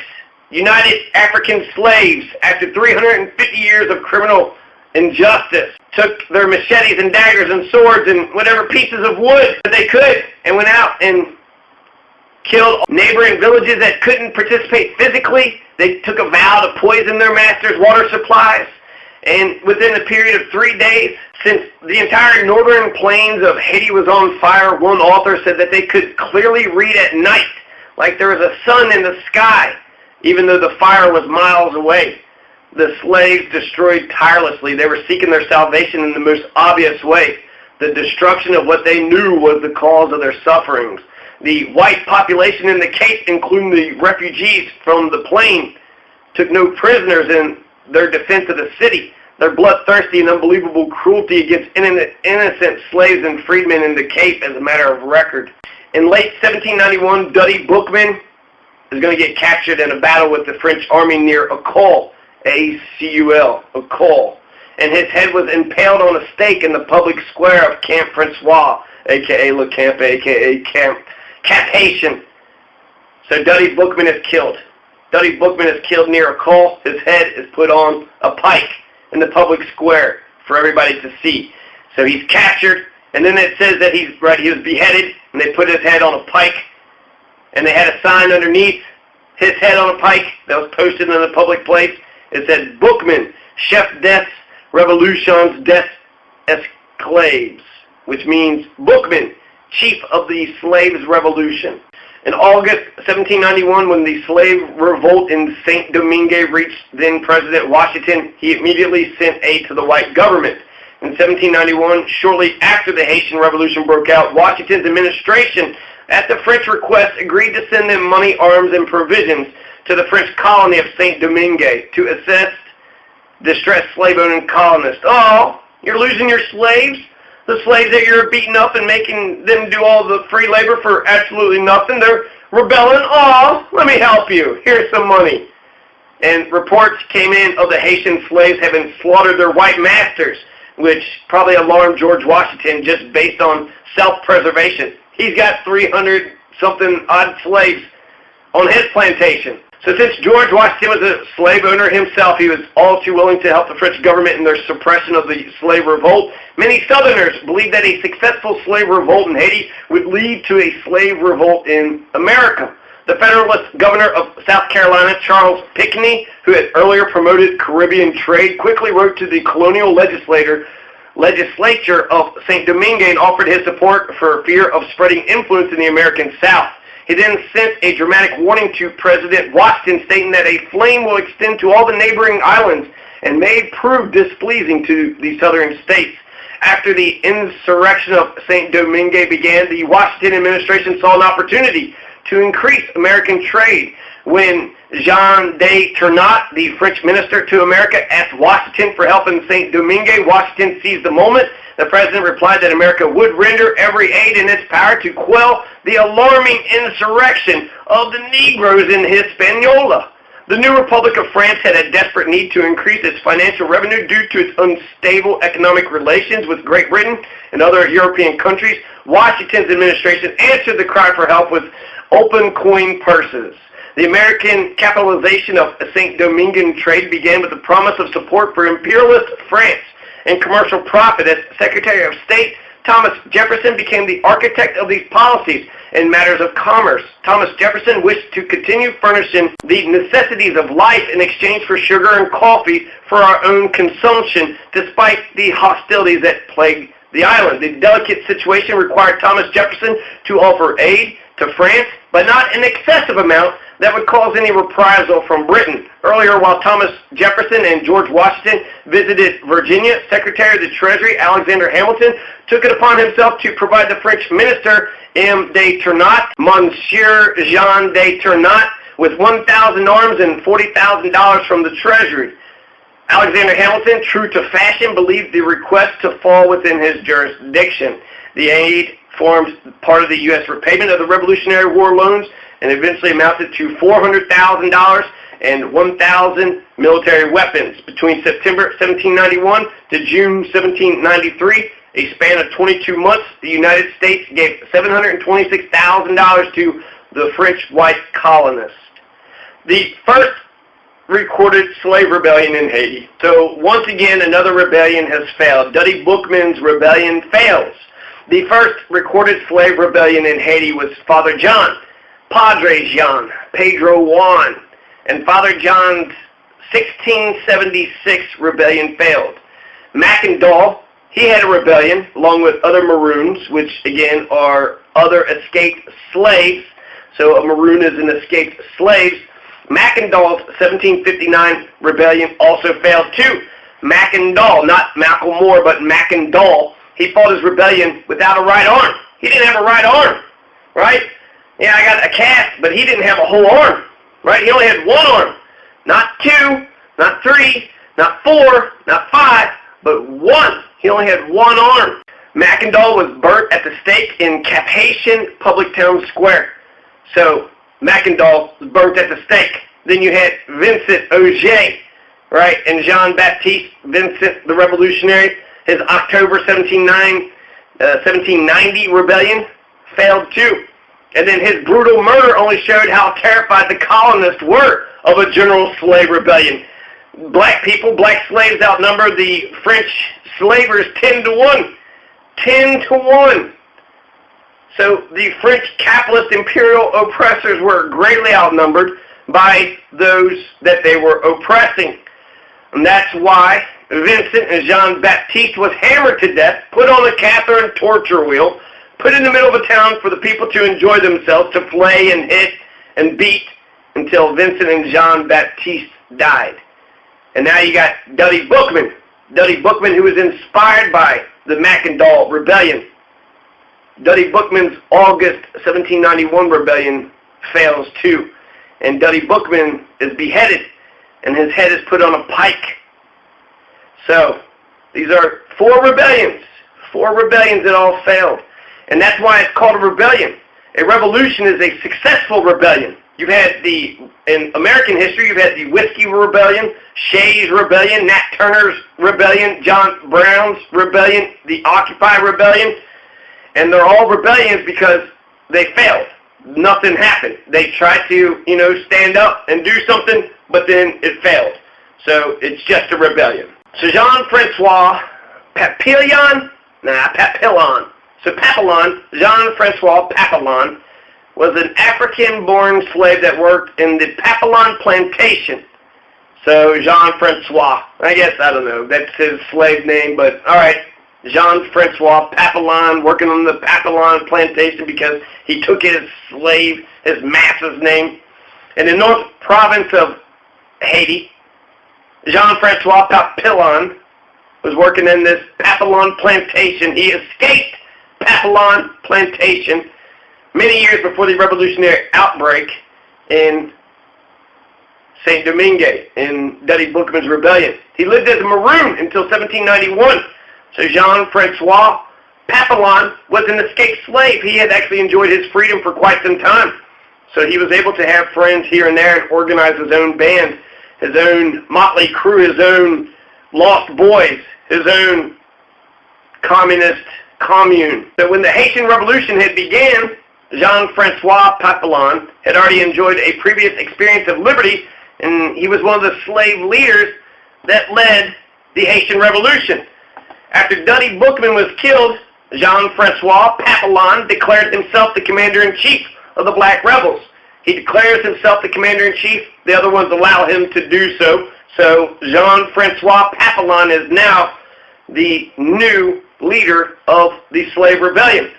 United African slaves, after 350 years of criminal injustice, took their machetes and daggers and swords and whatever pieces of wood that they could and went out and killed neighboring villages that couldn't participate physically. They took a vow to poison their masters' water supplies. And within a period of 3 days, since the entire northern plains of Haiti was on fire, one author said that they could clearly read at night, like there was a sun in the sky, even though the fire was miles away. The slaves destroyed tirelessly. They were seeking their salvation in the most obvious way. The destruction of what they knew was the cause of their sufferings. The white population in the Cape, including the refugees from the plain, took no prisoners in their defense of the city. Their bloodthirsty and unbelievable cruelty against innocent slaves and freedmen in the Cape is a matter of record. In late 1791, Dutty Boukman is going to get captured in a battle with the French army near Acul, A-C-U-L, Acul, and his head was impaled on a stake in the public square of Camp Francois, a.k.a. Le Camp, a.k.a. Camp Haitian. So Dutty Boukman is killed. Dutty Boukman is killed near Acul. His head is put on a pike in the public square for everybody to see. So he's captured, and then it says that he was beheaded, and they put his head on a pike, and they had a sign underneath his head on a pike that was posted in a public place. It said, Boukman, chef des revolutions des esclaves, which means Boukman, chief of the slaves' revolution. In August 1791, when the slave revolt in Saint-Domingue reached then-President Washington, he immediately sent aid to the white government. In 1791, shortly after the Haitian Revolution broke out, Washington's administration, at the French request, agreed to send them money, arms, and provisions to the French colony of Saint-Domingue to assist distressed slave-owning colonists. Oh, you're losing your slaves? The slaves that you're beating up and making them do all the free labor for absolutely nothing. They're rebelling. Oh, let me help you. Here's some money. And reports came in of the Haitian slaves having slaughtered their white masters, which probably alarmed George Washington just based on self-preservation. He's got 300-something odd slaves on his plantation. So since George Washington was a slave owner himself, he was all too willing to help the French government in their suppression of the slave revolt. Many Southerners believed that a successful slave revolt in Haiti would lead to a slave revolt in America. The Federalist governor of South Carolina, Charles Pinckney, who had earlier promoted Caribbean trade, quickly wrote to the colonial legislature of Saint-Domingue and offered his support for fear of spreading influence in the American South. He then sent a dramatic warning to President Washington, stating that a flame will extend to all the neighboring islands and may prove displeasing to the southern states. After the insurrection of Saint-Domingue began, the Washington administration saw an opportunity to increase American trade. When Jean de Ternat, the French minister to America, asked Washington for help in Saint-Domingue, Washington seized the moment. The president replied that America would render every aid in its power to quell the alarming insurrection of the Negroes in Hispaniola. The new Republic of France had a desperate need to increase its financial revenue due to its unstable economic relations with Great Britain and other European countries. Washington's administration answered the cry for help with open coin purses. The American capitalization of Saint-Domingue trade began with the promise of support for imperialist France and commercial profit. As Secretary of State, Thomas Jefferson became the architect of these policies in matters of commerce. Thomas Jefferson wished to continue furnishing the necessities of life in exchange for sugar and coffee for our own consumption, despite the hostilities that plagued the island. The delicate situation required Thomas Jefferson to offer aid to France, but not an excessive amount that would cause any reprisal from Britain. Earlier, while Thomas Jefferson and George Washington visited Virginia, Secretary of the Treasury Alexander Hamilton took it upon himself to provide the French minister M. de Ternat, Monsieur Jean de Ternat, with 1,000 arms and $40,000 from the Treasury. Alexander Hamilton, true to fashion, believed the request to fall within his jurisdiction. The aid formed part of the U.S. repayment of the Revolutionary War loans and eventually amounted to $400,000 and 1,000 military weapons. Between September 1791 to June 1793, a span of 22 months, the United States gave $726,000 to the French white colonists. The first recorded slave rebellion in Haiti. So once again, another rebellion has failed. Dutty Boukman's rebellion fails. The first recorded slave rebellion in Haiti was Father John, Padre Jean, Pedro Juan, and Father John's 1676 rebellion failed. Mackendall, he had a rebellion along with other Maroons, which again are other escaped slaves. So a Maroon is an escaped slave. Mackendall's 1759 rebellion also failed too. Mackendall, not Macklemore, but Mackendall, he fought his rebellion without a right arm. He didn't have a right arm, right? Yeah, I got a cast, but he didn't have a whole arm, right? He only had one arm. Not two, not three, not four, not five, but one. He only had one arm. Mackendall was burnt at the stake in Cap-Haïtien Public Town Square. So Mackendall was burnt at the stake. Then you had Vincent Auger, right, and Jean-Baptiste Vincent the Revolutionary. His October 1790 rebellion failed too. And then his brutal murder only showed how terrified the colonists were of a general slave rebellion. Black people, black slaves outnumbered the French slavers 10 to 1. 10 to 1. So the French capitalist imperial oppressors were greatly outnumbered by those that they were oppressing. And that's why Vincent and Jean-Baptiste was hammered to death, put on a Catherine torture wheel, put in the middle of a town for the people to enjoy themselves, to flay and hit and beat until Vincent and Jean-Baptiste died. And now you got Dutty Boukman. Dutty Boukman, who was inspired by the Mackendall Rebellion. Dutty Boukman's August 1791 rebellion fails too. And Dutty Boukman is beheaded, and his head is put on a pike. So, these are four rebellions that all failed. And that's why it's called a rebellion. A revolution is a successful rebellion. You've had in American history, you've had the Whiskey Rebellion, Shays Rebellion, Nat Turner's Rebellion, John Brown's Rebellion, the Occupy Rebellion, and they're all rebellions because they failed. Nothing happened. They tried to, stand up and do something, but then it failed. So it's just a rebellion. So Jean-Francois Papillon. So Papillon, Jean-Francois Papillon, was an African-born slave that worked in the Papillon Plantation. So Jean-Francois, I don't know, that's his slave name, but alright, Jean-Francois Papillon, working on the Papillon Plantation because he took his slave, his master's name. In the North Province of Haiti, Jean-Francois Papillon was working in this Papillon Plantation. He escaped Papillon Plantation many years before the revolutionary outbreak in Saint-Domingue in Dutty Boukman's rebellion. He lived as a Maroon until 1791. So Jean-Francois Papillon was an escaped slave. He had actually enjoyed his freedom for quite some time. So he was able to have friends here and there and organize his own band, his own motley crew, his own lost boys, his own communist commune. So when the Haitian Revolution had began, Jean-Francois Papillon had already enjoyed a previous experience of liberty, and he was one of the slave leaders that led the Haitian Revolution. After Dutty Boukman was killed, Jean-Francois Papillon declared himself the commander-in-chief of the black rebels. He declares himself the commander-in-chief. The other ones allow him to do so. So Jean-Francois Papillon is now the new leader of the slave rebellion.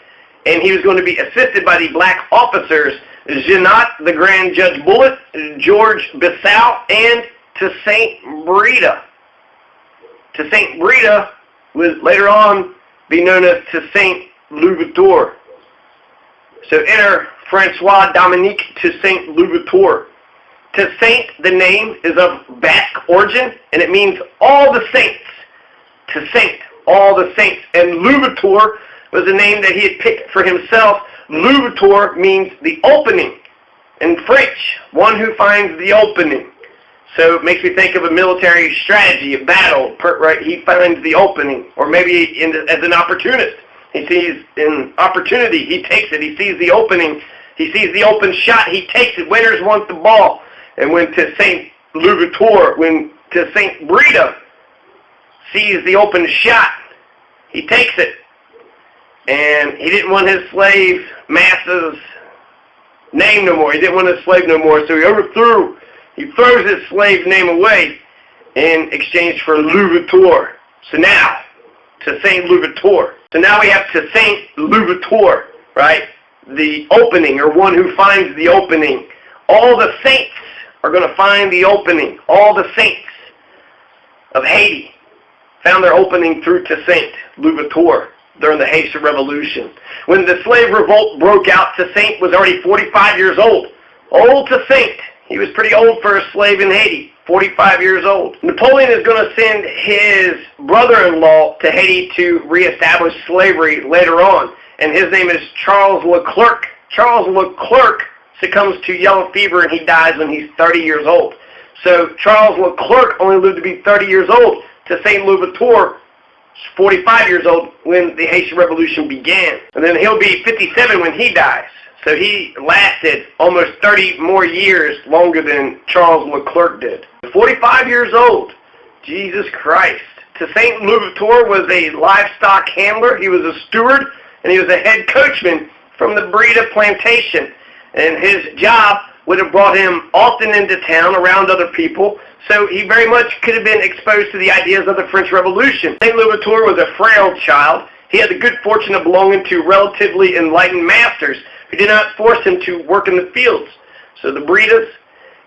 And he was going to be assisted by the black officers, Jeannot, the Grand Judge Bullet, George Bissau, and Toussaint Breda. Toussaint Breda would later on be known as Toussaint Liberatore. So enter Francois Dominique Toussaint Liberatore. Toussaint, the name, is of Basque origin, and it means all the saints. Toussaint, all the saints. And Liberatore was a name that he had picked for himself. Liberatore means the opening. In French, one who finds the opening. So it makes me think of a military strategy, a battle, right? He finds the opening. Or maybe as an opportunist. He sees an opportunity, he takes it. He sees the opening. He sees the open shot, he takes it. Winners want the ball. And when to St. Liberatore, when to St. Breda sees the open shot, he takes it. And he didn't want his slave master's name no more. He didn't want his slave no more, so he throws his slave name away in exchange for Liberatore. So now, to St. Liberatore. So now we have to St. Liberatore, right? The opening, or one who finds the opening. All the saints are going to find the opening. All the saints of Haiti found their opening through to St. Liberatore during the Haitian Revolution. When the slave revolt broke out, Toussaint was already 45 years old. Old Toussaint. He was pretty old for a slave in Haiti, 45 years old. Napoleon is going to send his brother-in-law to Haiti to reestablish slavery later on, and his name is Charles Leclerc. Charles Leclerc succumbs to yellow fever, and he dies when he's 30 years old. So Charles Leclerc only lived to be 30 years old. Toussaint Louverture, 45 years old when the Haitian Revolution began. And then he'll be 57 when he dies. So he lasted almost 30 more years longer than Charles Leclerc did. 45 years old. Jesus Christ. Toussaint Louverture was a livestock handler. He was a steward, and he was a head coachman from the Breda Plantation. And his job would have brought him often into town around other people, so he very much could have been exposed to the ideas of the French Revolution. St. Louverture was a frail child. He had the good fortune of belonging to relatively enlightened masters who did not force him to work in the fields. So the Bredas,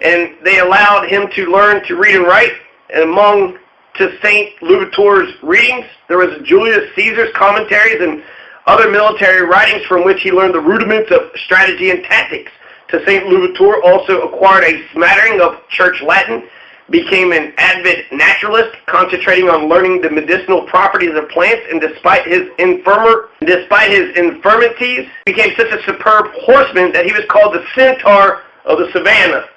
and they allowed him to learn to read and write. And among St. Louverture's readings, there was Julius Caesar's commentaries and other military writings from which he learned the rudiments of strategy and tactics. St. Louverture also acquired a smattering of church Latin, became an avid naturalist, concentrating on learning the medicinal properties of plants, and despite his infirmities, became such a superb horseman that he was called the Centaur of the Savannah.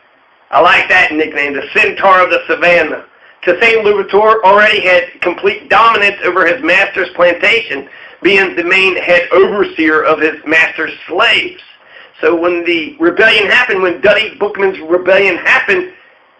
I like that nickname, the Centaur of the Savannah. St. Louverture already had complete dominance over his master's plantation, being the main head overseer of his master's slaves. So when the rebellion happened, when Dutty Boukman's rebellion happened,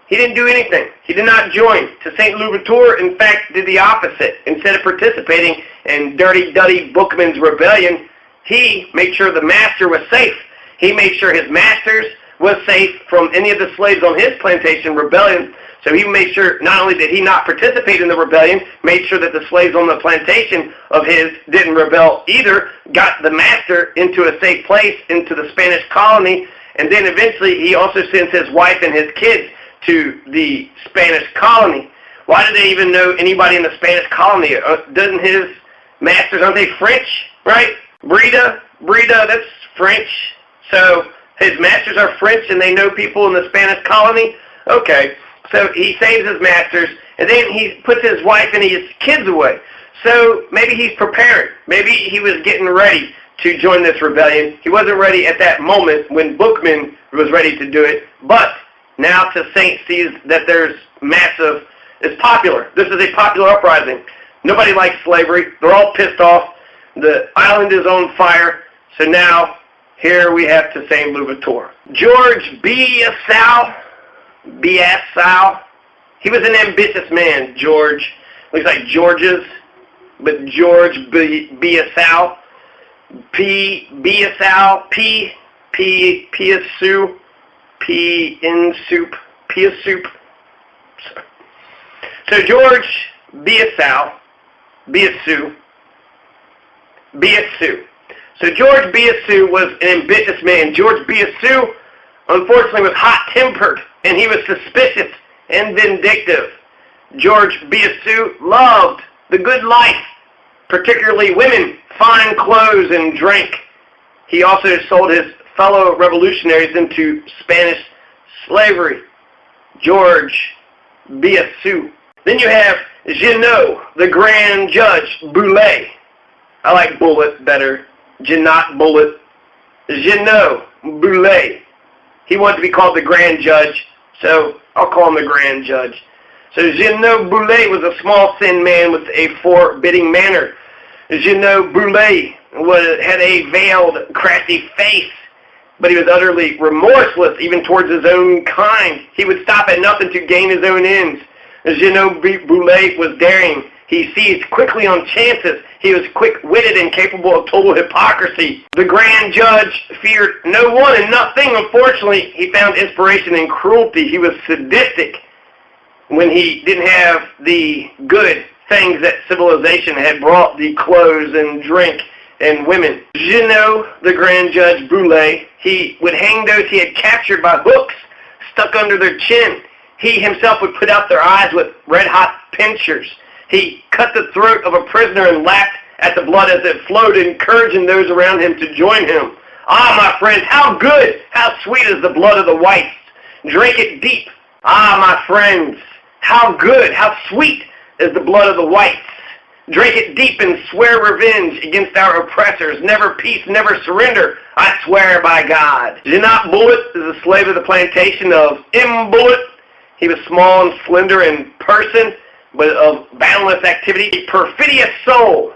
he didn't do anything. He did not join. St. Louverture, in fact, did the opposite. Instead of participating in Dutty Boukman's rebellion, he made sure the master was safe. He made sure his masters was safe from any of the slaves on his plantation rebellion. So he made sure not only did he not participate in the rebellion, made sure that the slaves on the plantation of his didn't rebel either, got the master into a safe place, into the Spanish colony, and then eventually he also sends his wife and his kids to the Spanish colony. Why do they even know anybody in the Spanish colony? Doesn't his masters, aren't they French, right? Breda, that's French. So his masters are French and they know people in the Spanish colony? Okay. So he saves his masters, and then he puts his wife and his kids away. So maybe he's preparing. Maybe he was getting ready to join this rebellion. He wasn't ready at that moment when Boukman was ready to do it. But now Toussaint sees that there's massive, it's popular. This is a popular uprising. Nobody likes slavery. They're all pissed off. The island is on fire. So now, here we have Toussaint Louverture. George Biassou. He was an ambitious man, George. Looks like George's, but George Biassou. Piassou. So George Biassou. So George Biassou was an ambitious man. George Biassou, unfortunately, was hot-tempered, and he was suspicious and vindictive. George Biassou loved the good life, particularly women, fine clothes, and drink. He also sold his fellow revolutionaries into Spanish slavery. George Biassou. Then you have Jeannot, the Grand Judge Boulay. I like Bullet better. Jeannot Bullet. Jeannot Boulet. He wanted to be called the Grand Judge, so I'll call him the Grand Judge. So Jeannot Boulet was a small, thin man with a forbidding manner. Jeannot Boulet had a veiled, crafty face, but he was utterly remorseless, even towards his own kind. He would stop at nothing to gain his own ends. Jeannot Boulet was daring. He seized quickly on chances. He was quick-witted and capable of total hypocrisy. The Grand Judge feared no one and nothing. Unfortunately, he found inspiration in cruelty. He was sadistic when he didn't have the good things that civilization had brought, the clothes and drink and women. Jeannot, the Grand Judge Boulet, he would hang those he had captured by hooks stuck under their chin. He himself would put out their eyes with red-hot pincers. He cut the throat of a prisoner and lapped at the blood as it flowed, encouraging those around him to join him. Ah, my friends, how good, how sweet is the blood of the whites. Drink it deep. Ah, my friends, how good, how sweet is the blood of the whites. Drink it deep and swear revenge against our oppressors. Never peace, never surrender. I swear by God. Jeannot Bullet is a slave of the plantation of M. Bullet. He was small and slender in person, but of boundless activity. A perfidious soul.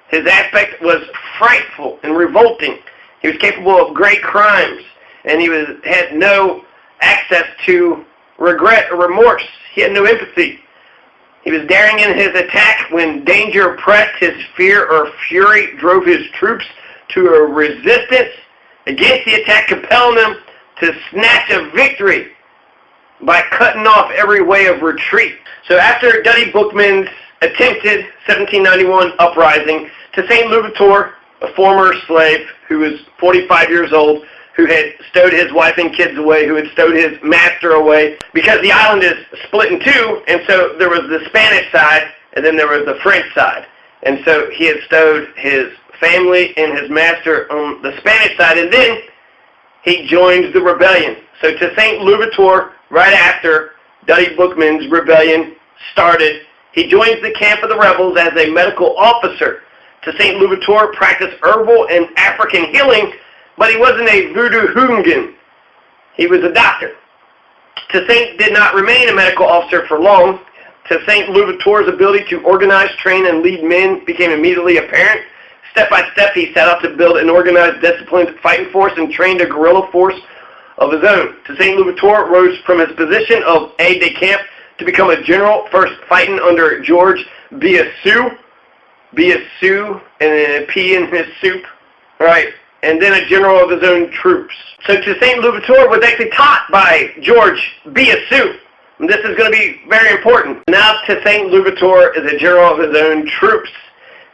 His aspect was frightful and revolting. He was capable of great crimes, and he had no access to regret or remorse. He had no empathy. He was daring in his attack when danger pressed. His fear or fury drove his troops to a resistance against the attack, compelling them to snatch a victory by cutting off every way of retreat. So after Dutty Boukman's attempted 1791 uprising, to St. Liberatore, a former slave who was 45 years old, who had stowed his wife and kids away, who had stowed his master away, because the island is split in two, and so there was the Spanish side, and then there was the French side. And so he had stowed his family and his master on the Spanish side, and then he joined the rebellion. So to St. Liberatore, right after Dutty Boukman's rebellion started, he joins the camp of the rebels as a medical officer. To St. Liberatore practiced herbal and African healing, but he wasn't a voodoo hooligan. He was a doctor. To St. did not remain a medical officer for long. To St. Liberatore's ability to organize, train, and lead men became immediately apparent. Step by step, he set out to build an organized, disciplined fighting force and trained a guerrilla force of his own. To St. Liberatore rose from his position of aide-de-camp to become a general, first fighting under George Biassou. Biassou, and then a P in his soup, right? And then a general of his own troops. So to St. Liberatore was actually taught by George Biassou. And this is going to be very important. Now to St. Liberatore is a general of his own troops.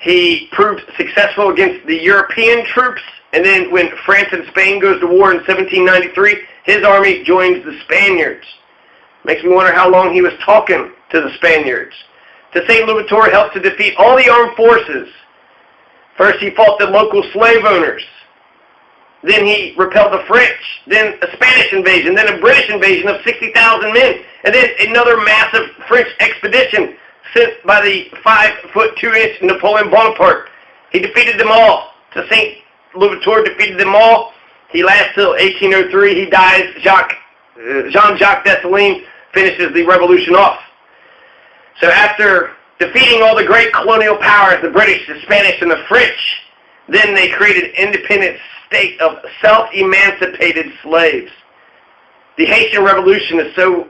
He proved successful against the European troops, and then when France and Spain goes to war in 1793, his army joins the Spaniards. Makes me wonder how long he was talking to the Spaniards. To St. Liberatore helped to defeat all the armed forces. First he fought the local slave owners. Then he repelled the French. Then a Spanish invasion. Then a British invasion of 60,000 men. And then another massive French expedition sent by the 5'2" Napoleon Bonaparte. He defeated them all. To St. Liberatore defeated them all. He lasts till 1803. He dies. Jean-Jacques Dessalines finishes the revolution off. So after defeating all the great colonial powers, the British, the Spanish, and the French, then they created an independent state of self-emancipated slaves. The Haitian Revolution is so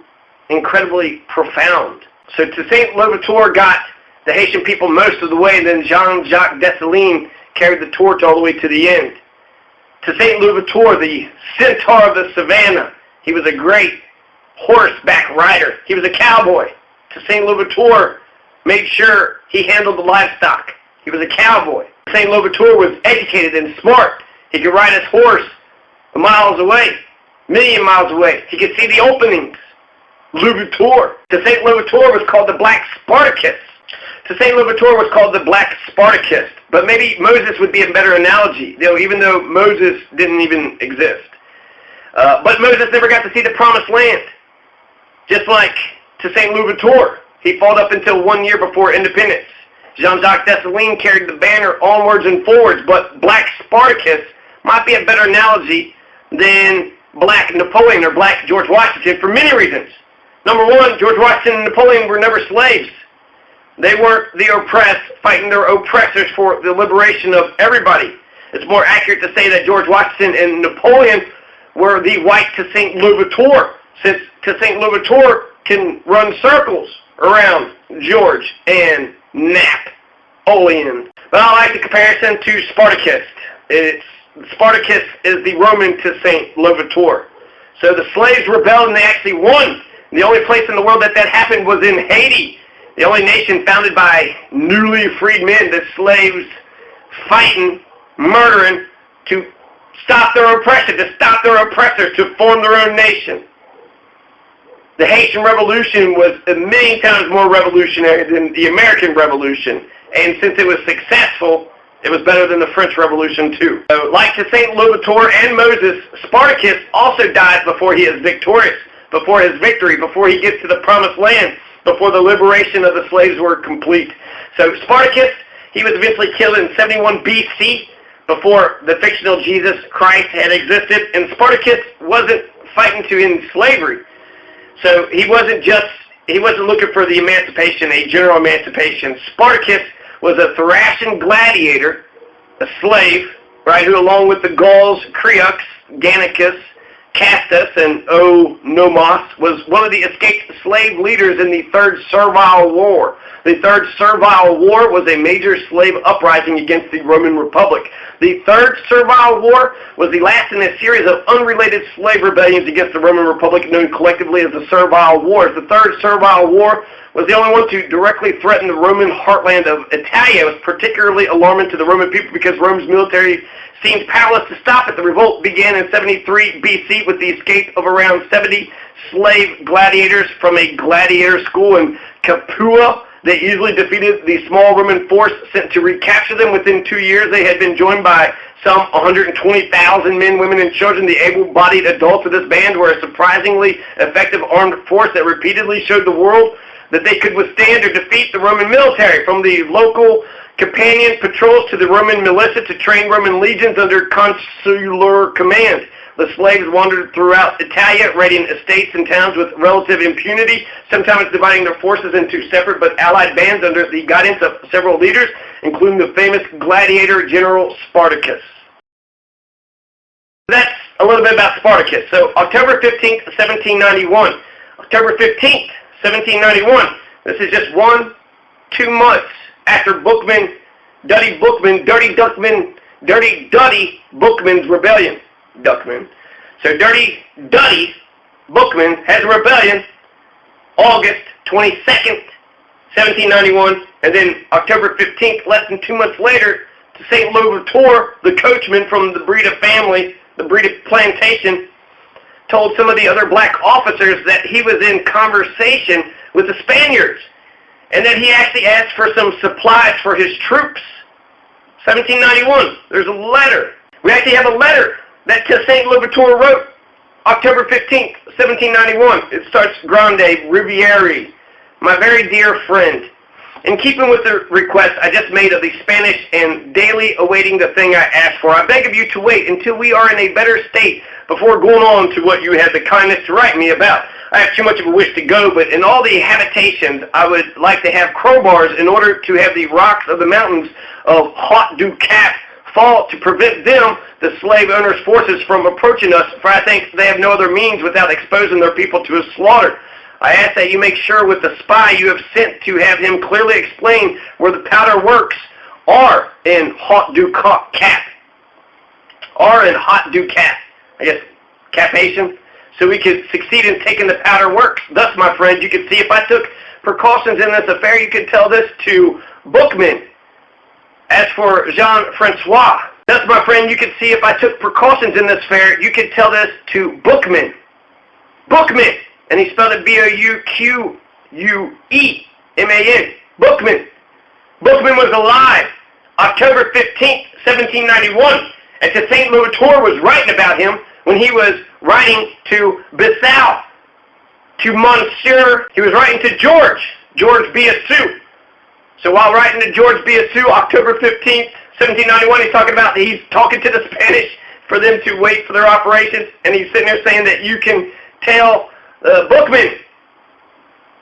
incredibly profound. So to St. Liberatore got the Haitian people most of the way, and then Jean-Jacques Dessalines carried the torch all the way to the end. To St. Liberatore, the centaur of the savannah, he was a great horseback rider. He was a cowboy. To St. Liberatore made sure he handled the livestock. He was a cowboy. St. Liberatore was educated and smart. He could ride his horse miles away, a million miles away. He could see the openings. Liberatore. To St. Liberatore was called the Black Spartacus. To St. Liberatore was called the Black Spartacus. But maybe Moses would be a better analogy, even though Moses didn't even exist. But Moses never got to see the Promised Land. Just like to St. Liberatore, he fought up until 1 year before independence. Jean-Jacques Dessalines carried the banner onwards and forwards, but Black Spartacus might be a better analogy than Black Napoleon or Black George Washington for many reasons. Number one, George Washington and Napoleon were never slaves. They weren't the oppressed fighting their oppressors for the liberation of everybody. It's more accurate to say that George Washington and Napoleon were the white Toussaint Louverture, since Toussaint Louverture can run circles around George and Napoleon. But I like the comparison to Spartacus. Spartacus is the Roman Toussaint Louverture. So the slaves rebelled and they actually won. The only place in the world that happened was in Haiti, the only nation founded by newly freed men, the slaves fighting, murdering to stop their oppression, to stop their oppressors, to form their own nation. The Haitian Revolution was a million times more revolutionary than the American Revolution, and since it was successful, it was better than the French Revolution too. So, like Toussaint Louverture and Moses, Spartacus also dies before he is victorious, before his victory, before he gets to the promised land, before the liberation of the slaves were complete. So Spartacus, he was eventually killed in 71 BC, before the fictional Jesus Christ had existed, and Spartacus wasn't fighting to end slavery. So he wasn't looking for the emancipation, a general emancipation. Spartacus was a Thracian gladiator, a slave, right, who along with the Gauls, Creux, Gannicus, Castus, and Nomos, was one of the escaped slave leaders in the Third Servile War. The Third Servile War was a major slave uprising against the Roman Republic. The Third Servile War was the last in a series of unrelated slave rebellions against the Roman Republic known collectively as the Servile Wars. The Third Servile War was the only one to directly threaten the Roman heartland of Italia. It was particularly alarming to the Roman people because Rome's military seemed powerless to stop it. The revolt began in 73 BC with the escape of around 70 slave gladiators from a gladiator school in Capua. They easily defeated the small Roman force sent to recapture them. Within 2 years, they had been joined by some 120,000 men, women, and children. The able-bodied adults of this band were a surprisingly effective armed force that repeatedly showed the world that they could withstand or defeat the Roman military, from the local companion patrols to the Roman militia to train Roman legions under consular command. The slaves wandered throughout Italia, raiding estates and towns with relative impunity, sometimes dividing their forces into separate but allied bands under the guidance of several leaders, including the famous gladiator General Spartacus. That's a little bit about Spartacus. So October 15th, 1791. October 15th, 1791. This is just 2 months after Dutty Boukman's rebellion. So Dutty Boukman has a rebellion August 22nd, 1791, and then October 15th, less than 2 months later, Toussaint Louverture, the coachman from the Breda family, the Breda Plantation, told some of the other black officers that he was in conversation with the Spaniards, and that he actually asked for some supplies for his troops. 1791, there's a letter. We actually have a letter that Toussaint Louverture wrote October 15th, 1791. It starts, Grande Riviere, my very dear friend. In keeping with the request I just made of the Spanish and daily awaiting the thing I asked for, I beg of you to wait until we are in a better state before going on to what you had the kindness to write me about. I have too much of a wish to go, but in all the habitations I would like to have crowbars in order to have the rocks of the mountains of Haute du Cap fall to prevent them, the slave owners' forces, from approaching us, for I think they have no other means without exposing their people to a slaughter. I ask that you make sure with the spy you have sent to have him clearly explain where the powder works are in Haute du Cap. Are in Haute du Cap. I guess Capation. So we could succeed in taking the powder works. Thus, my friend, you could see if I took precautions in this affair, you could tell this to Boukman. As for Jean-Francois, thus, my friend, you could see if I took precautions in this affair, you could tell this to Boukman. Boukman! And he spelled it B-O-U-Q-U-E-M-A-N. Boukman. Boukman was alive October 15th, 1791. And Toussaint Louverture was writing about him when he was writing to Bastille, to Monsieur, he was writing to George Biassou. So while writing to George Biassou, October 15th, 1791, he's talking to the Spanish for them to wait for their operations, and he's sitting there saying that you can tell Boukman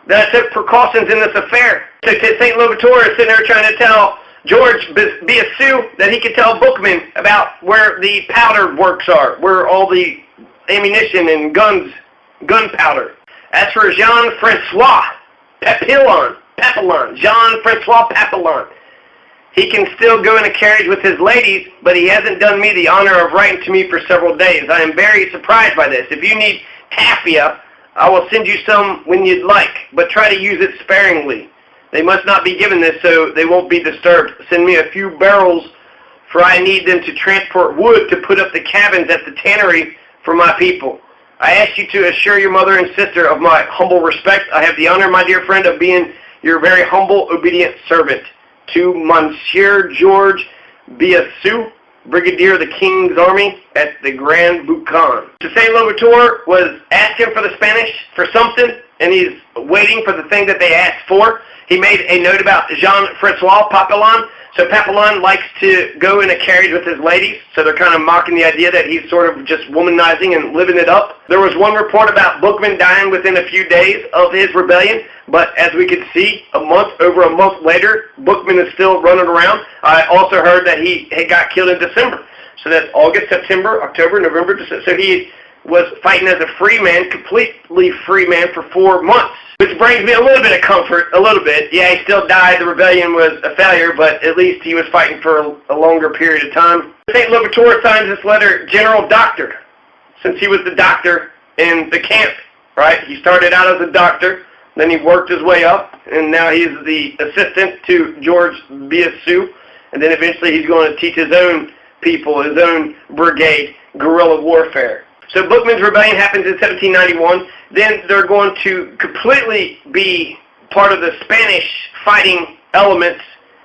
that I took precautions in this affair. So St. Liberatore is sitting there trying to tell George Biassou that he could tell Boukman about where the powder works are, where all the ammunition and gunpowder. As for Jean-Francois Papillon, Jean-Francois Papillon, he can still go in a carriage with his ladies, but he hasn't done me the honor of writing to me for several days. I am very surprised by this. If you need tafia, I will send you some when you'd like, but try to use it sparingly. They must not be given this so they won't be disturbed. Send me a few barrels, for I need them to transport wood to put up the cabins at the tannery for my people. I ask you to assure your mother and sister of my humble respect. I have the honor, my dear friend, of being your very humble, obedient servant. To Monsieur George Biassou, Brigadier of the King's Army at the Grand Boucan. To St. Liberatore was asking for the Spanish for something, and he's waiting for the thing that they asked for. He made a note about Jean-Francois Papillon. So Papillon likes to go in a carriage with his ladies, so they're kind of mocking the idea that he's sort of just womanizing and living it up. There was one report about Boukman dying within a few days of his rebellion, but as we could see, over a month later, Boukman is still running around. I also heard that he had got killed in December. So that's August, September, October, November, December. So he was fighting as a free man, completely free man for 4 months. Which brings me a little bit of comfort, a little bit. Yeah, he still died, the rebellion was a failure, but at least he was fighting for a longer period of time. St. Liberatore signs this letter, General Doctor, since he was the doctor in the camp, right? He started out as a doctor, then he worked his way up, and now he's the assistant to George Biassou, and then eventually he's going to teach his own people, his own brigade, guerrilla warfare. So Boukman's rebellion happens in 1791. Then they're going to completely be part of the Spanish fighting elements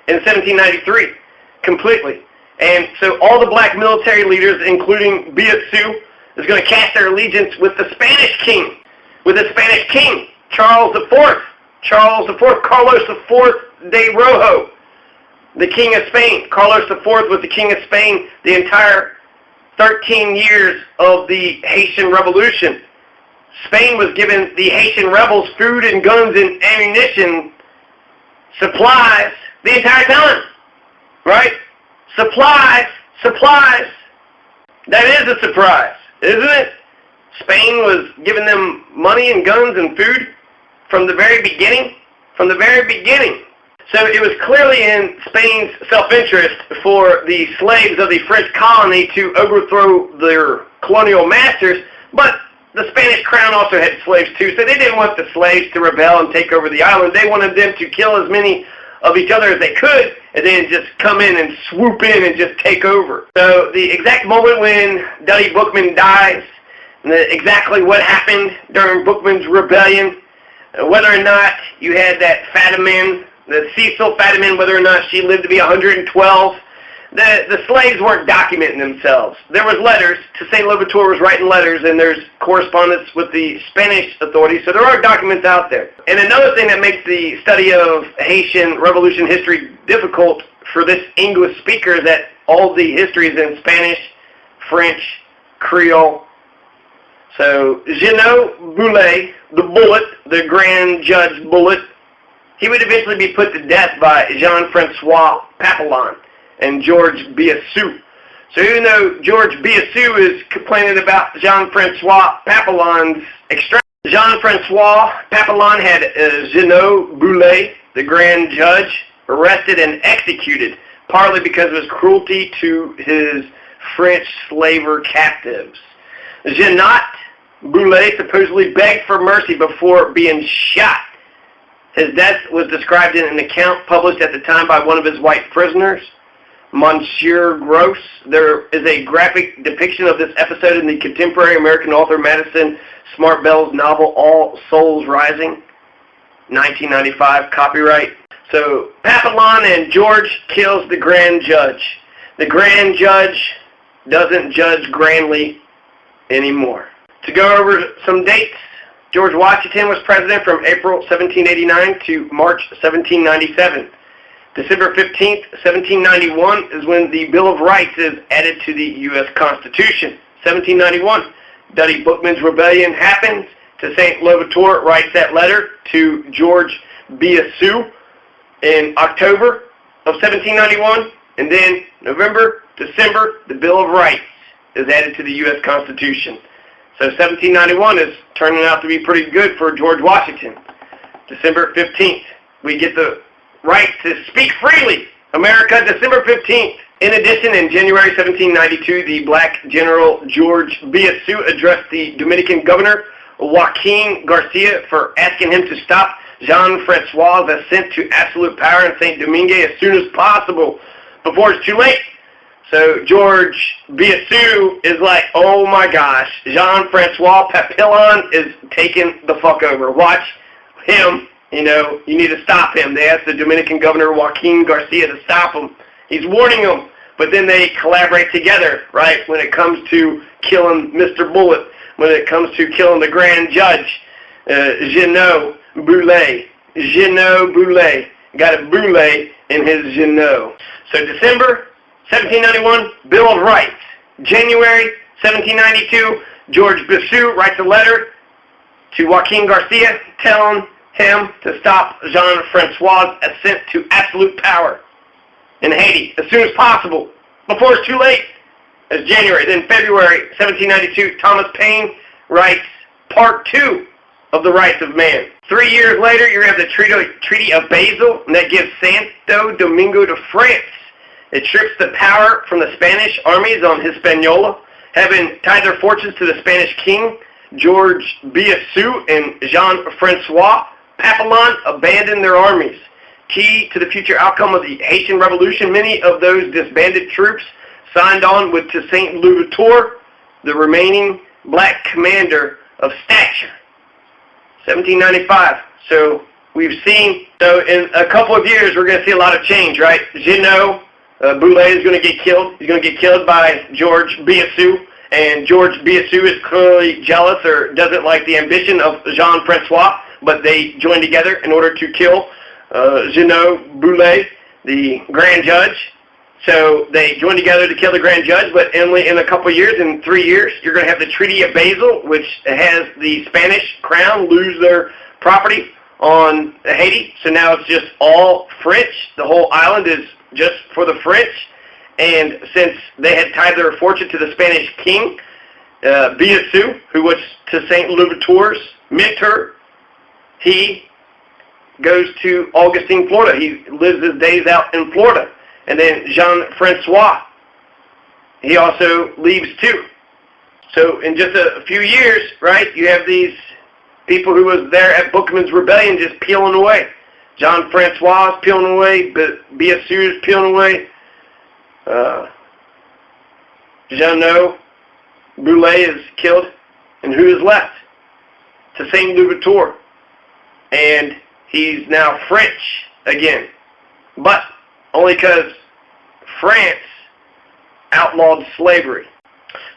in 1793, completely. And so all the black military leaders, including Biassou, is going to cast their allegiance with the Spanish king, Charles IV, Carlos IV de Rojo, the king of Spain. Carlos IV was the king of Spain the entire 13 years of the Haitian Revolution. Spain was giving the Haitian rebels food and guns and ammunition supplies the entire time, right? Supplies. That is a surprise, isn't it? Spain was giving them money and guns and food from the very beginning. So it was clearly in Spain's self-interest for the slaves of the French colony to overthrow their colonial masters, but the Spanish crown also had slaves too, so they didn't want the slaves to rebel and take over the island. They wanted them to kill as many of each other as they could, and then just come in and swoop in and just take over. So the exact moment when Dutty Boukman dies, and exactly what happened during Boukman's rebellion, whether or not you had that Fatiman, the Cecil Fatiman, whether or not she lived to be 112, the slaves weren't documenting themselves. There was letters. To St. Liberatore was writing letters, and there's correspondence with the Spanish authorities, so there are documents out there. And another thing that makes the study of Haitian Revolution history difficult for this English speaker is that all the history is in Spanish, French, Creole. So Jeannot Boulet, the Bullet, the Grand Judge Bullet, he would eventually be put to death by Jean-Francois Papillon and George Biassou. So even though George Biassou is complaining about Jean-Francois Papillon's extraction, Jean-Francois Papillon had Jeannot Boulet, the Grand Judge, arrested and executed, partly because of his cruelty to his French slaver captives. Jeannot Boulet supposedly begged for mercy before being shot. His death was described in an account published at the time by one of his white prisoners, Monsieur Gross. There is a graphic depiction of this episode in the contemporary American author Madison Smart Bell's novel All Souls Rising, 1995, copyright. So Papillon and George kills the Grand Judge. The Grand Judge doesn't judge grandly anymore. To go over some dates, George Washington was president from April 1789 to March 1797. December 15th, 1791 is when the Bill of Rights is added to the U.S. Constitution. 1791, Dutty Boukman's rebellion happens. To St. Liberatore writes that letter to George Biassou in October of 1791. And then November, December, the Bill of Rights is added to the U.S. Constitution. So 1791 is turning out to be pretty good for George Washington. December 15th, we get the right to speak freely. America, December 15th. In addition, in January 1792, the black General George Biassou addressed the Dominican governor, Joaquin Garcia, for asking him to stop Jean-Francois' ascent to absolute power in Saint Domingue as soon as possible, before it's too late. So George Biassou is like, oh my gosh, Jean-Francois Papillon is taking the fuck over. Watch him, you need to stop him. They asked the Dominican governor, Joaquin Garcia, to stop him. He's warning them, but then they collaborate together, right, when it comes to killing Mr. Bullet, when it comes to killing the grand judge, Jeannot Boulet. Jeannot Boulet. Got a Boulet in his Jeannot. So December 1791, Bill of Rights. January 1792, George Biassou writes a letter to Joaquin Garcia telling him to stop Jean-Francois' ascent to absolute power in Haiti as soon as possible, before it's too late. That's January. Then February 1792, Thomas Paine writes Part 2 of the Rights of Man. 3 years later, you have the Treaty of Bastille, and that gives Santo Domingo to France. It strips the power from the Spanish armies on Hispaniola, having tied their fortunes to the Spanish king. George Biassou and Jean-Francois Papillon abandoned their armies. Key to the future outcome of the Haitian Revolution, many of those disbanded troops signed on with to St. Liberatore, the remaining black commander of Snatch. 1795. So we've seen, in a couple of years, we're going to see a lot of change, right? Jeannot Boulet is going to get killed. He's going to get killed by George Biassou, and George Biassou is clearly jealous or doesn't like the ambition of Jean-Francois, but they join together in order to kill Jeannot Boulet, the grand judge. So they join together to kill the grand judge, but only in a couple of years, in 3 years, you're going to have the Treaty of Bastille, which has the Spanish crown lose their property on Haiti. So now it's just all French. The whole island is just for the French. And since they had tied their fortune to the Spanish king, Biassou, who was to St. Liberatore's mentor, he goes to Augustine, Florida. He lives his days out in Florida. And then Jean-Francois, he also leaves too. So in just a few years, right, you have these people who was there at Boukman's rebellion just peeling away. Jean-Francois is peeling away, Biassou is peeling away. Jeannot Boulet is killed. And who is left? To St. Liberatore. And he's now French again. But only because France outlawed slavery.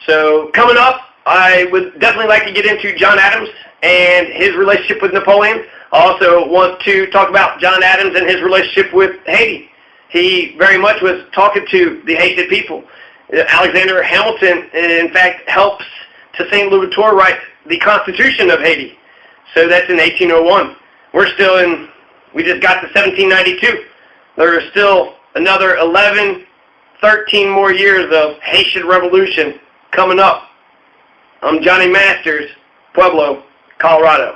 So coming up, I would definitely like to get into John Adams and his relationship with Napoleon. I also want to talk about John Adams and his relationship with Haiti. He very much was talking to the Haitian people. Alexander Hamilton, in fact, helps to St. Liberatore write the Constitution of Haiti. So that's in 1801. We're still in, we just got to 1792. There are still another 11, 13 more years of Haitian Revolution coming up. I'm Johnny Masters, Pueblo, Colorado.